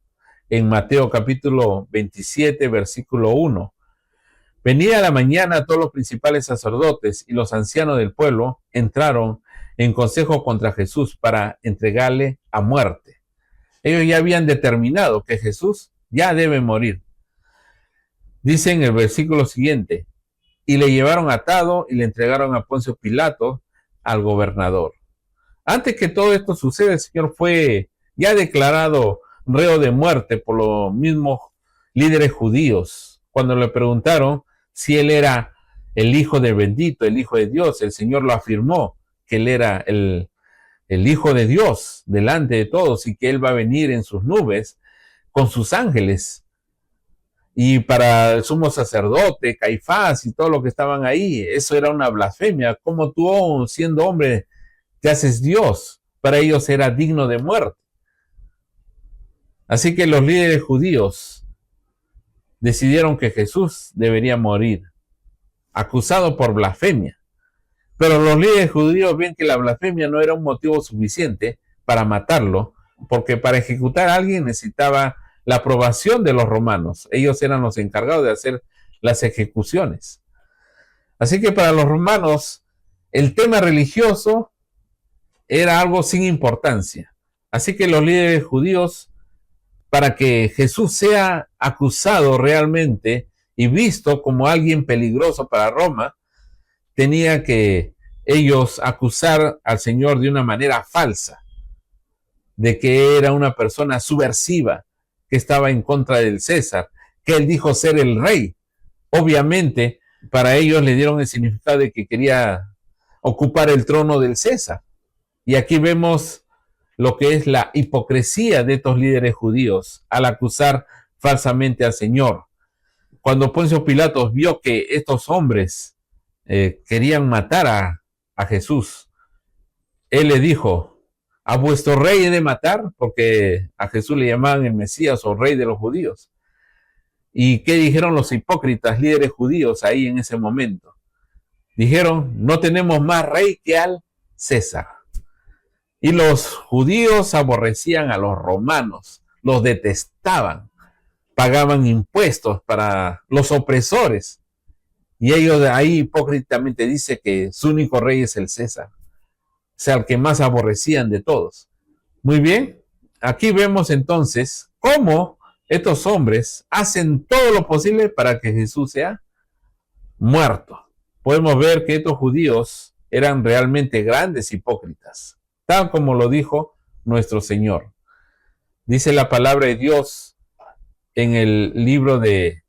en Mateo capítulo 27, versículo 1. Venida la mañana, todos los principales sacerdotes y los ancianos del pueblo entraron en consejo contra Jesús para entregarle a muerte. Ellos ya habían determinado que Jesús ya debe morir. Dice en el versículo siguiente, y le llevaron atado y le entregaron a Poncio Pilato, al gobernador. Antes que todo esto suceda, el Señor fue ya declarado reo de muerte por los mismos líderes judíos. Cuando le preguntaron si él era el Hijo del Bendito, el Hijo de Dios, el Señor lo afirmó, que él era el Hijo de Dios delante de todos y que él va a venir en sus nubes con sus ángeles. Y para el sumo sacerdote, Caifás y todos los que estaban ahí, eso era una blasfemia. ¿Cómo tú, siendo hombre, te haces Dios? Para ellos era digno de muerte. Así que los líderes judíos decidieron que Jesús debería morir, acusado por blasfemia. Pero los líderes judíos ven que la blasfemia no era un motivo suficiente para matarlo, porque para ejecutar a alguien necesitaba la aprobación de los romanos. Ellos eran los encargados de hacer las ejecuciones. Así que para los romanos el tema religioso era algo sin importancia. Así que los líderes judíos, para que Jesús sea acusado realmente y visto como alguien peligroso para Roma, tenía que ellos acusar al Señor de una manera falsa, de que era una persona subversiva, que estaba en contra del César, que él dijo ser el rey. Obviamente, para ellos le dieron el significado de que quería ocupar el trono del César. Y aquí vemos lo que es la hipocresía de estos líderes judíos al acusar falsamente al Señor. Cuando Poncio Pilatos vio que estos hombres querían matar a Jesús, él le dijo: ¿a vuestro rey he de matar? Porque a Jesús le llamaban el Mesías o rey de los judíos. ¿Y qué dijeron los hipócritas líderes judíos ahí en ese momento? Dijeron: no tenemos más rey que al César. Y los judíos aborrecían a los romanos, los detestaban, pagaban impuestos para los opresores. Y ellos de ahí hipócritamente dicen que su único rey es el César, o sea, el que más aborrecían de todos. Muy bien, aquí vemos entonces cómo estos hombres hacen todo lo posible para que Jesús sea muerto. Podemos ver que estos judíos eran realmente grandes hipócritas, tal como lo dijo nuestro Señor. Dice la palabra de Dios en el libro de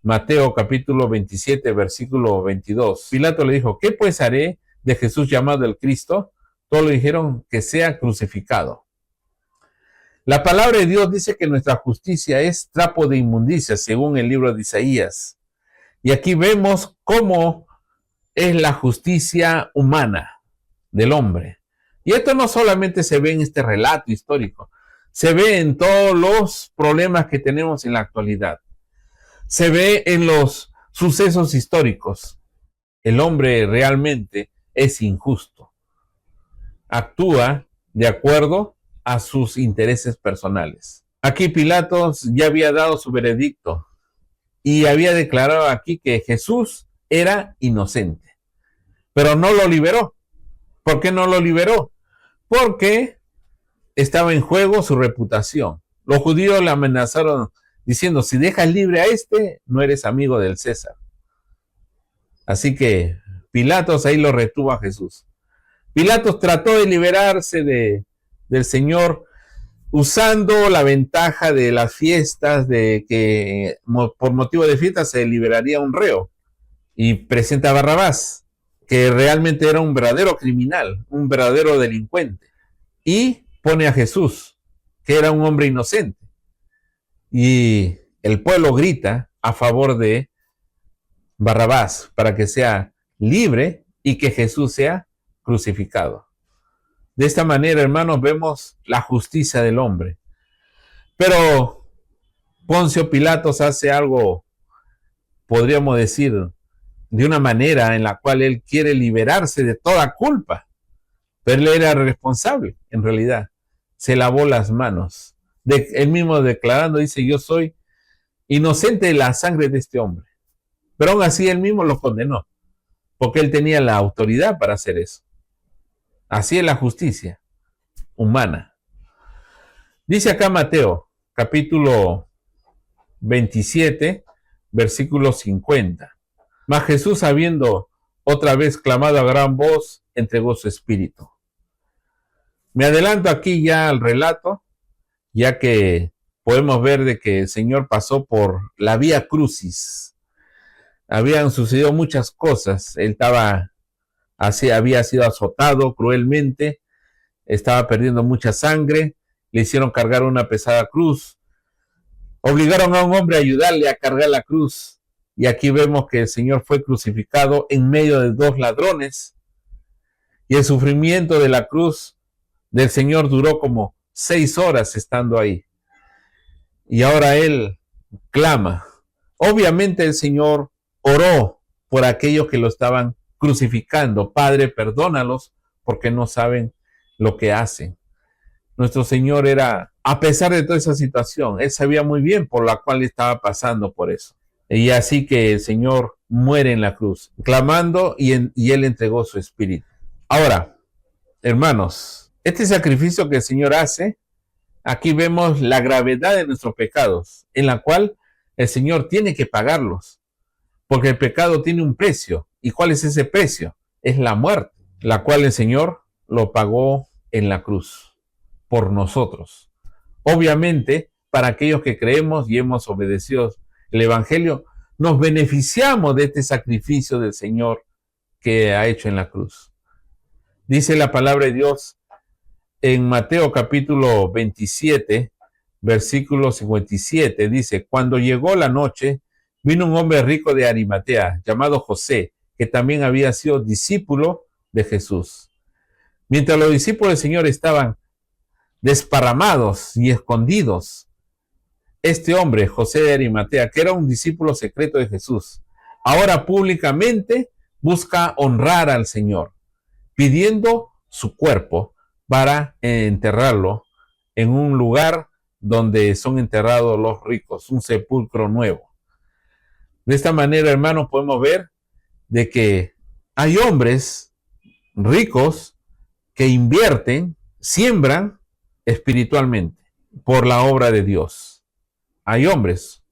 Mateo capítulo 27, versículo 22. Pilato le dijo: ¿qué pues haré de Jesús llamado el Cristo? Todos le dijeron: que sea crucificado. La palabra de Dios dice que nuestra justicia es trapo de inmundicia, según el libro de Isaías. Y aquí vemos cómo es la justicia humana del hombre. Y esto no solamente se ve en este relato histórico, se ve en todos los problemas que tenemos en la actualidad. Se ve en los sucesos históricos. El hombre realmente es injusto. Actúa de acuerdo a sus intereses personales. Aquí Pilatos ya había dado su veredicto y había declarado aquí que Jesús era inocente, pero no lo liberó. ¿Por qué no lo liberó? Porque estaba en juego su reputación. Los judíos le amenazaron diciendo: si dejas libre a este, no eres amigo del César. Así que Pilatos ahí lo retuvo a Jesús. Pilatos trató de liberarse del Señor usando la ventaja de las fiestas, de que por motivo de fiestas se liberaría un reo, y presenta a Barrabás, que realmente era un verdadero criminal, un verdadero delincuente, y pone a Jesús, que era un hombre inocente, y el pueblo grita a favor de Barrabás para que sea libre y que Jesús sea crucificado. De esta manera, hermanos, vemos la justicia del hombre. Pero Poncio Pilatos hace algo, podríamos decir, de una manera en la cual él quiere liberarse de toda culpa. Pero él era responsable, en realidad. Se lavó las manos. Él mismo declarando, dice: yo soy inocente de la sangre de este hombre. Pero aún así él mismo lo condenó, porque él tenía la autoridad para hacer eso. Así es la justicia humana. Dice acá Mateo, capítulo 27, versículo 50. Mas Jesús, habiendo otra vez clamado a gran voz, entregó su espíritu. Me adelanto aquí ya al relato ya que podemos ver de que el Señor pasó por la vía crucis. Habían sucedido muchas cosas. Él había sido azotado cruelmente, estaba perdiendo mucha sangre, le hicieron cargar una pesada cruz, obligaron a un hombre a ayudarle a cargar la cruz. Y aquí vemos que el Señor fue crucificado en medio de dos ladrones. Y el sufrimiento de la cruz del Señor duró como 6 horas estando ahí. Y ahora Él clama. Obviamente el Señor oró por aquellos que lo estaban crucificando. Padre, perdónalos porque no saben lo que hacen. Nuestro Señor era, a pesar de toda esa situación, Él sabía muy bien por la cual estaba pasando por eso. Y así que el Señor muere en la cruz, clamando y Él entregó su espíritu. Ahora, hermanos, este sacrificio que el Señor hace, aquí vemos la gravedad de nuestros pecados, en la cual el Señor tiene que pagarlos, porque el pecado tiene un precio. ¿Y cuál es ese precio? Es la muerte, la cual el Señor lo pagó en la cruz por nosotros. Obviamente, para aquellos que creemos y hemos obedecido el Evangelio, nos beneficiamos de este sacrificio del Señor que ha hecho en la cruz. Dice la palabra de Dios en Mateo capítulo 27, versículo 57, dice: cuando llegó la noche, vino un hombre rico de Arimatea, llamado José, que también había sido discípulo de Jesús. Mientras los discípulos del Señor estaban desparramados y escondidos, este hombre, José de Arimatea, que era un discípulo secreto de Jesús, ahora públicamente busca honrar al Señor, pidiendo su cuerpo para enterrarlo en un lugar donde son enterrados los ricos, un sepulcro nuevo. De esta manera, hermanos, podemos ver de que hay hombres ricos que invierten, siembran espiritualmente por la obra de Dios. Hay hombres,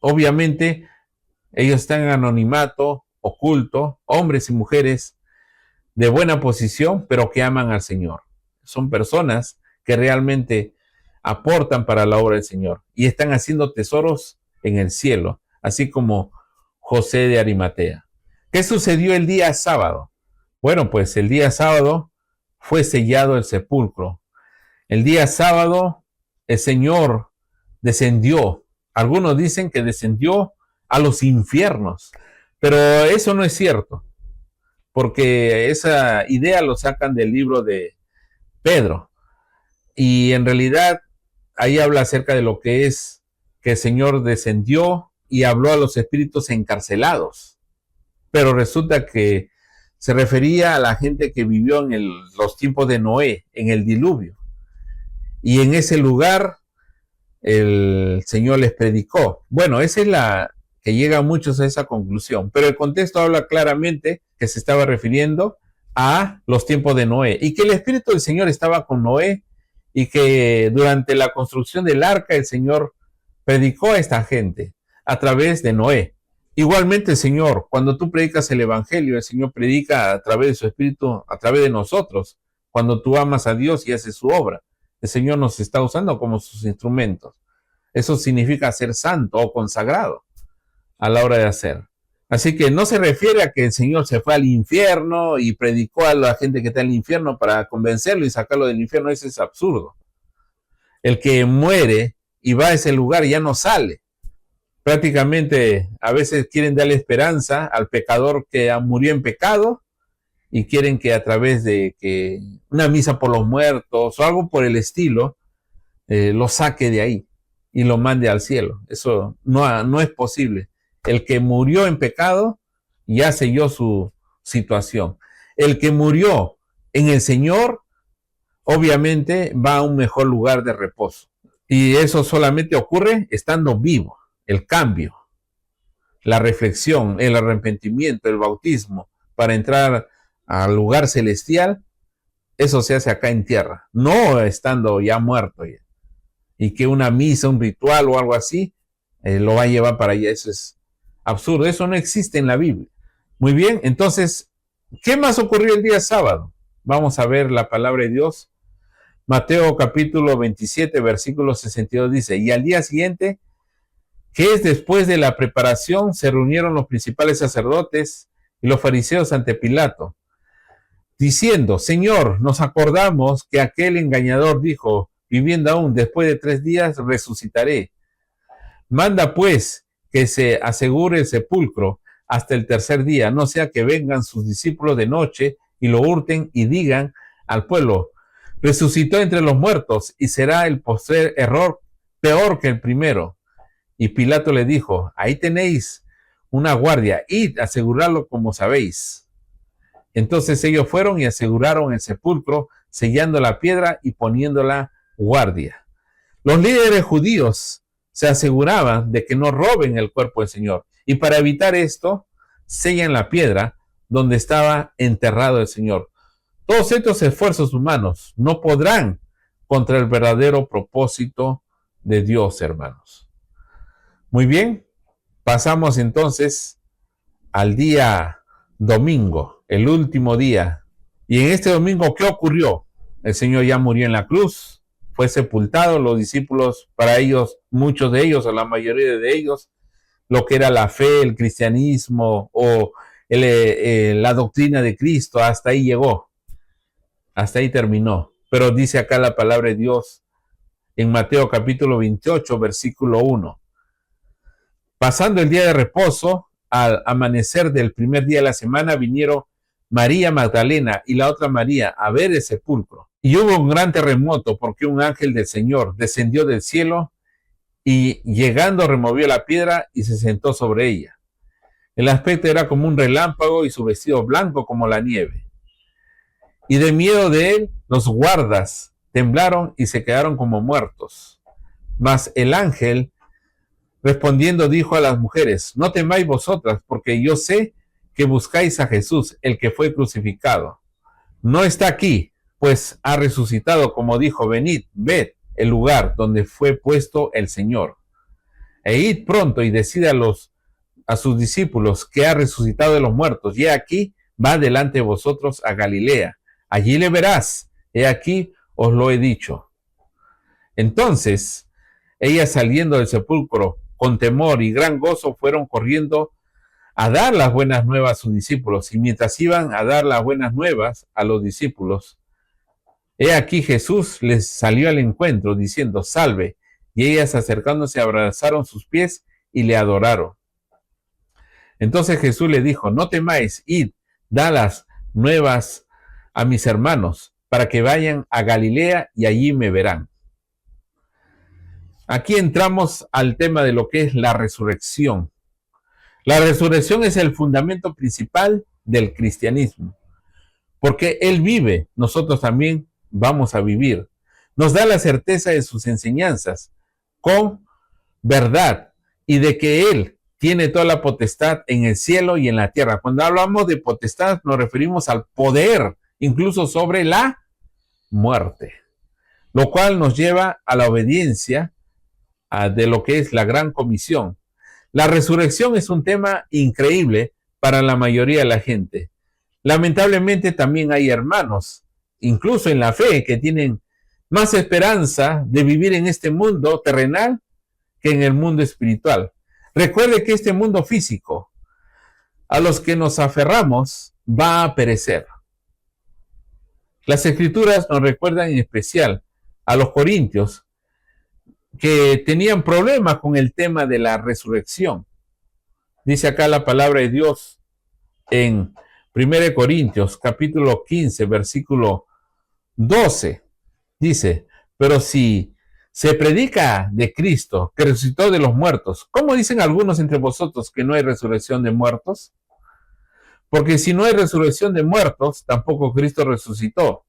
obviamente, ellos están en anonimato, oculto, hombres y mujeres de buena posición, pero que aman al Señor. Son personas que realmente aportan para la obra del Señor y están haciendo tesoros en el cielo, así como José de Arimatea. ¿Qué sucedió el día sábado? Bueno, pues el día sábado fue sellado el sepulcro. El día sábado el Señor descendió. Algunos dicen que descendió a los infiernos, pero eso no es cierto, porque esa idea lo sacan del libro de Pedro. Y en realidad ahí habla acerca de lo que es que el Señor descendió y habló a los espíritus encarcelados. Pero resulta que se refería a la gente que vivió en los tiempos de Noé, en el diluvio. Y en ese lugar el Señor les predicó. Bueno, esa es la que llega a muchos a esa conclusión. Pero el contexto habla claramente que se estaba refiriendo a los tiempos de Noé y que el Espíritu del Señor estaba con Noé y que durante la construcción del arca el Señor predicó a esta gente a través de Noé. Igualmente el Señor, cuando tú predicas el Evangelio, el Señor predica a través de su Espíritu, a través de nosotros. Cuando tú amas a Dios y haces su obra, el Señor nos está usando como sus instrumentos. Eso significa ser santo o consagrado a la hora de hacer. Así que no se refiere a que el Señor se fue al infierno y predicó a la gente que está en el infierno para convencerlo y sacarlo del infierno. Eso es absurdo. El que muere y va a ese lugar ya no sale. Prácticamente a veces quieren darle esperanza al pecador que murió en pecado y quieren que a través de que una misa por los muertos o algo por el estilo, lo saque de ahí y lo mande al cielo. Eso no es posible. El que murió en pecado ya selló su situación. El que murió en el Señor, obviamente va a un mejor lugar de reposo. Y eso solamente ocurre estando vivo. El cambio, la reflexión, el arrepentimiento, el bautismo para entrar al lugar celestial, eso se hace acá en tierra, no estando ya muerto ya. Y que una misa, un ritual o algo así, lo va a llevar para allá. Eso es absurdo, eso no existe en la Biblia. Muy bien, entonces, ¿qué más ocurrió el día sábado? Vamos a ver la palabra de Dios Mateo capítulo 27, versículo 62 dice, y al día siguiente, que es después de la preparación, se reunieron los principales sacerdotes y los fariseos ante Pilato, diciendo, Señor, nos acordamos que aquel engañador dijo, viviendo aún, después de 3 días resucitaré. Manda pues que se asegure el sepulcro hasta el tercer día, no sea que vengan sus discípulos de noche y lo hurten y digan al pueblo, resucitó entre los muertos y será el postrer error peor que el primero. Y Pilato le dijo, ahí tenéis una guardia, id a asegurarlo como sabéis. Entonces ellos fueron y aseguraron el sepulcro, sellando la piedra y poniéndola guardia. Los líderes judíos se aseguraban de que no roben el cuerpo del Señor. Y para evitar esto, sellan la piedra donde estaba enterrado el Señor. Todos estos esfuerzos humanos no podrán contra el verdadero propósito de Dios, hermanos. Muy bien, pasamos entonces al día domingo, el último día. Y en este domingo, ¿qué ocurrió? El Señor ya murió en la cruz, fue sepultado, los discípulos, para ellos, muchos de ellos, o la mayoría de ellos, lo que era la fe, el cristianismo o la doctrina de Cristo, hasta ahí llegó, hasta ahí terminó. Pero dice acá la palabra de Dios en Mateo capítulo 28, versículo 1. Pasando el día de reposo, al amanecer del primer día de la semana, vinieron María Magdalena y la otra María a ver el sepulcro. Y hubo un gran terremoto porque un ángel del Señor descendió del cielo y llegando removió la piedra y se sentó sobre ella. El aspecto era como un relámpago y su vestido blanco como la nieve. Y de miedo de él, los guardas temblaron y se quedaron como muertos. Mas el ángel, respondiendo, dijo a las mujeres, no temáis vosotras, porque yo sé que buscáis a Jesús, el que fue crucificado. No está aquí, pues ha resucitado, como dijo, venid, ved el lugar donde fue puesto el Señor. E id pronto y decid a sus discípulos que ha resucitado de los muertos, y he aquí, va delante de vosotros a Galilea. Allí le verás, he aquí, os lo he dicho. Entonces, ellas saliendo del sepulcro, con temor y gran gozo, fueron corriendo a dar las buenas nuevas a sus discípulos. Y mientras iban a dar las buenas nuevas a los discípulos, he aquí Jesús les salió al encuentro, diciendo, salve. Y ellas acercándose abrazaron sus pies y le adoraron. Entonces Jesús le dijo, no temáis, id, da las nuevas a mis hermanos, para que vayan a Galilea y allí me verán. Aquí entramos al tema de lo que es la resurrección. La resurrección es el fundamento principal del cristianismo, porque Él vive, nosotros también vamos a vivir. Nos da la certeza de sus enseñanzas con verdad y de que Él tiene toda la potestad en el cielo y en la tierra. Cuando hablamos de potestad nos referimos al poder, incluso sobre la muerte, lo cual nos lleva a la obediencia de lo que es la gran comisión. La resurrección es un tema increíble para la mayoría de la gente. Lamentablemente también hay hermanos, incluso en la fe, que tienen más esperanza de vivir en este mundo terrenal que en el mundo espiritual. Recuerde que este mundo físico, a los que nos aferramos, va a perecer. Las Escrituras nos recuerdan en especial a los corintios que tenían problemas con el tema de la resurrección. Dice acá la palabra de Dios en 1 Corintios capítulo 15, versículo 12. Dice, pero si se predica de Cristo que resucitó de los muertos, ¿cómo dicen algunos entre vosotros que no hay resurrección de muertos? Porque si no hay resurrección de muertos, tampoco Cristo resucitó.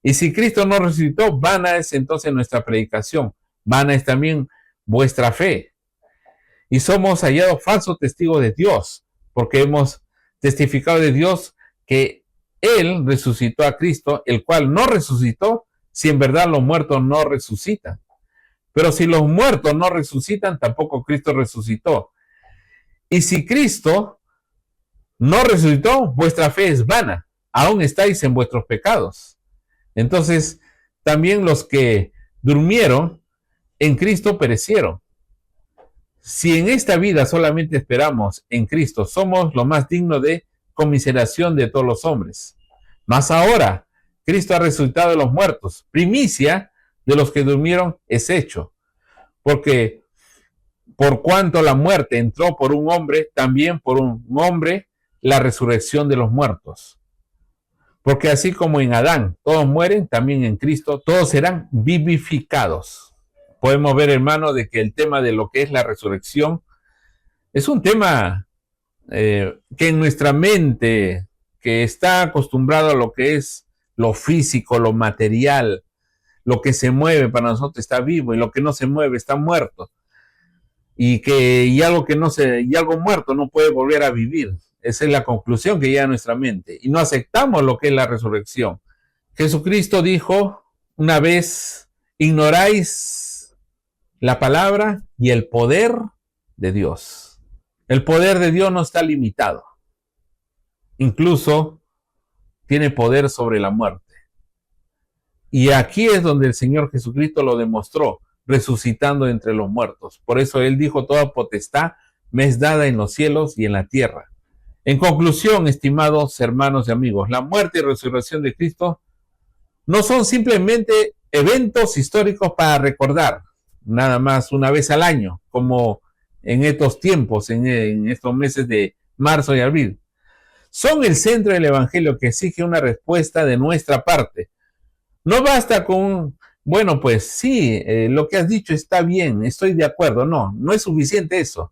Y si Cristo no resucitó, vana es entonces nuestra predicación, vana es también vuestra fe. Y somos hallados falsos testigos de Dios, porque hemos testificado de Dios que Él resucitó a Cristo, el cual no resucitó, si en verdad los muertos no resucitan. Pero si los muertos no resucitan, tampoco Cristo resucitó. Y si Cristo no resucitó, vuestra fe es vana, aún estáis en vuestros pecados. Entonces, también los que durmieron en Cristo perecieron. Si en esta vida solamente esperamos en Cristo, somos lo más digno de conmiseración de todos los hombres. Mas ahora, Cristo ha resucitado de los muertos, primicia de los que durmieron es hecho. Porque por cuanto la muerte entró por un hombre, también por un hombre la resurrección de los muertos. Porque así como en Adán todos mueren, también en Cristo todos serán vivificados. Podemos ver, hermano, de que el tema de lo que es la resurrección es un tema que en nuestra mente, que está acostumbrado a lo que es lo físico, lo material, lo que se mueve para nosotros está vivo y lo que no se mueve está muerto. Y algo muerto no puede volver a vivir. Esa es la conclusión que llega a nuestra mente. Y no aceptamos lo que es la resurrección. Jesucristo dijo una vez: ignoráis la palabra y el poder de Dios. El poder de Dios no está limitado. Incluso tiene poder sobre la muerte. Y aquí es donde el Señor Jesucristo lo demostró, resucitando entre los muertos. Por eso Él dijo: toda potestad me es dada en los cielos y en la tierra. En conclusión, estimados hermanos y amigos, la muerte y resurrección de Cristo no son simplemente eventos históricos para recordar, nada más una vez al año, como en estos tiempos, en estos meses de marzo y abril. Son el centro del Evangelio que exige una respuesta de nuestra parte. No basta con, bueno, pues sí, lo que has dicho está bien, estoy de acuerdo. No es suficiente eso.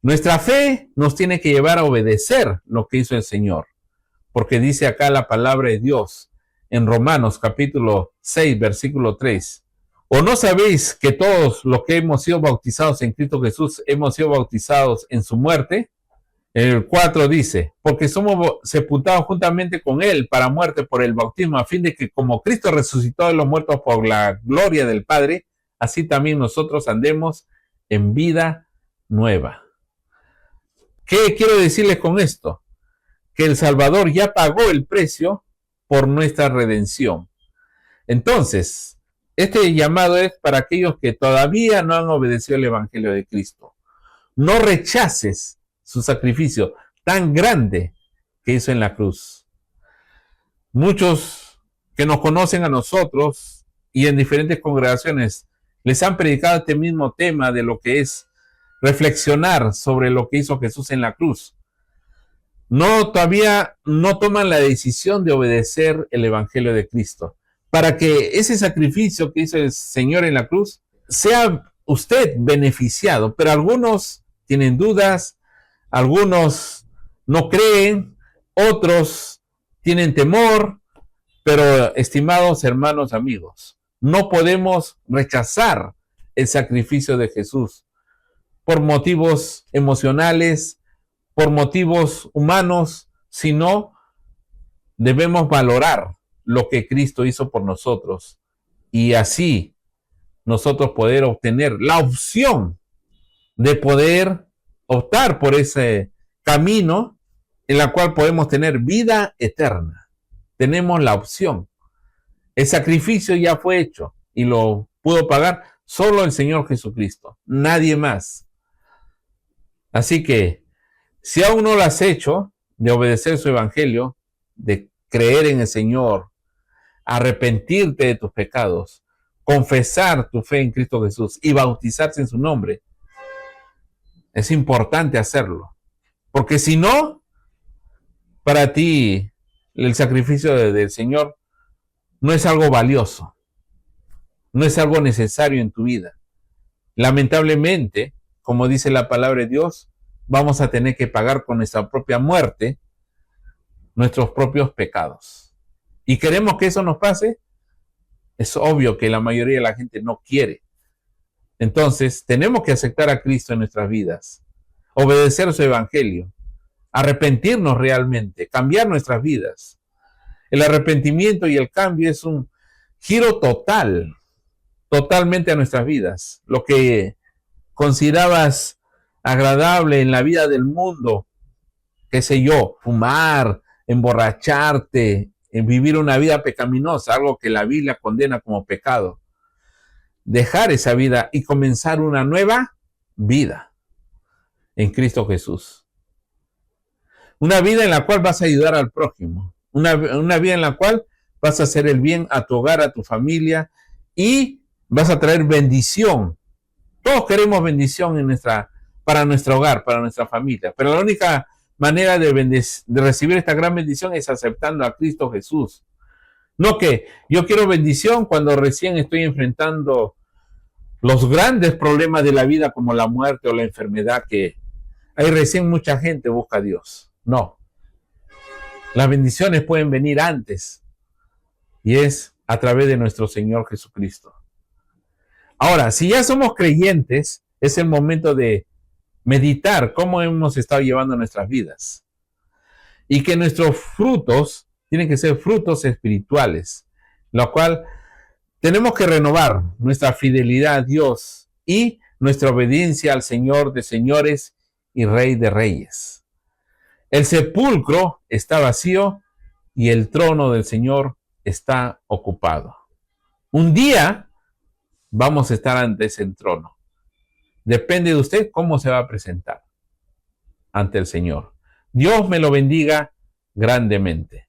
Nuestra fe nos tiene que llevar a obedecer lo que hizo el Señor, porque dice acá la palabra de Dios en Romanos capítulo 6, versículo 3. ¿O no sabéis que todos los que hemos sido bautizados en Cristo Jesús hemos sido bautizados en su muerte? El 4 dice: porque somos sepultados juntamente con Él para muerte por el bautismo, a fin de que como Cristo resucitó de los muertos por la gloria del Padre, así también nosotros andemos en vida nueva. ¿Qué quiero decirles con esto? Que el Salvador ya pagó el precio por nuestra redención. Entonces, este llamado es para aquellos que todavía no han obedecido el Evangelio de Cristo. No rechaces su sacrificio tan grande que hizo en la cruz. Muchos que nos conocen a nosotros y en diferentes congregaciones les han predicado este mismo tema de lo que es reflexionar sobre lo que hizo Jesús en la cruz. Todavía no toman la decisión de obedecer el Evangelio de Cristo, para que ese sacrificio que hizo el Señor en la cruz sea usted beneficiado. Pero algunos tienen dudas, algunos no creen, otros tienen temor. Pero, estimados hermanos, amigos, no podemos rechazar el sacrificio de Jesús por motivos emocionales, por motivos humanos, sino debemos valorar lo que Cristo hizo por nosotros y así nosotros poder obtener la opción de poder optar por ese camino en la cual podemos tener vida eterna. Tenemos la opción. El sacrificio ya fue hecho y lo pudo pagar solo el Señor Jesucristo, nadie más. Así que, si aún no lo has hecho, de obedecer su evangelio, de creer en el Señor, arrepentirte de tus pecados, confesar tu fe en Cristo Jesús y bautizarse en su nombre, es importante hacerlo. Porque si no, para ti el sacrificio del Señor no es algo valioso, no es algo necesario en tu vida. Lamentablemente, como dice la palabra de Dios, vamos a tener que pagar con nuestra propia muerte nuestros propios pecados. ¿Y queremos que eso nos pase? Es obvio que la mayoría de la gente no quiere. Entonces, tenemos que aceptar a Cristo en nuestras vidas, obedecer su evangelio, arrepentirnos realmente, cambiar nuestras vidas. El arrepentimiento y el cambio es un giro totalmente a nuestras vidas. Lo que considerabas agradable en la vida del mundo, qué sé yo, fumar, emborracharte, en vivir una vida pecaminosa, algo que la Biblia condena como pecado. Dejar esa vida y comenzar una nueva vida en Cristo Jesús. Una vida en la cual vas a ayudar al prójimo. Una vida en la cual vas a hacer el bien a tu hogar, a tu familia, y vas a traer bendición. Todos queremos bendición para nuestro hogar, para nuestra familia, pero la única manera de recibir esta gran bendición es aceptando a Cristo Jesús. No que yo quiero bendición cuando recién estoy enfrentando los grandes problemas de la vida como la muerte o la enfermedad, que ahí recién mucha gente busca a Dios. No, las bendiciones pueden venir antes y es a través de nuestro Señor Jesucristo. Ahora, si ya somos creyentes, es el momento de meditar cómo hemos estado llevando nuestras vidas. Y que nuestros frutos tienen que ser frutos espirituales, lo cual tenemos que renovar nuestra fidelidad a Dios y nuestra obediencia al Señor de señores y Rey de reyes. El sepulcro está vacío y el trono del Señor está ocupado. Un día vamos a estar ante ese trono. Depende de usted cómo se va a presentar ante el Señor. Dios me lo bendiga grandemente.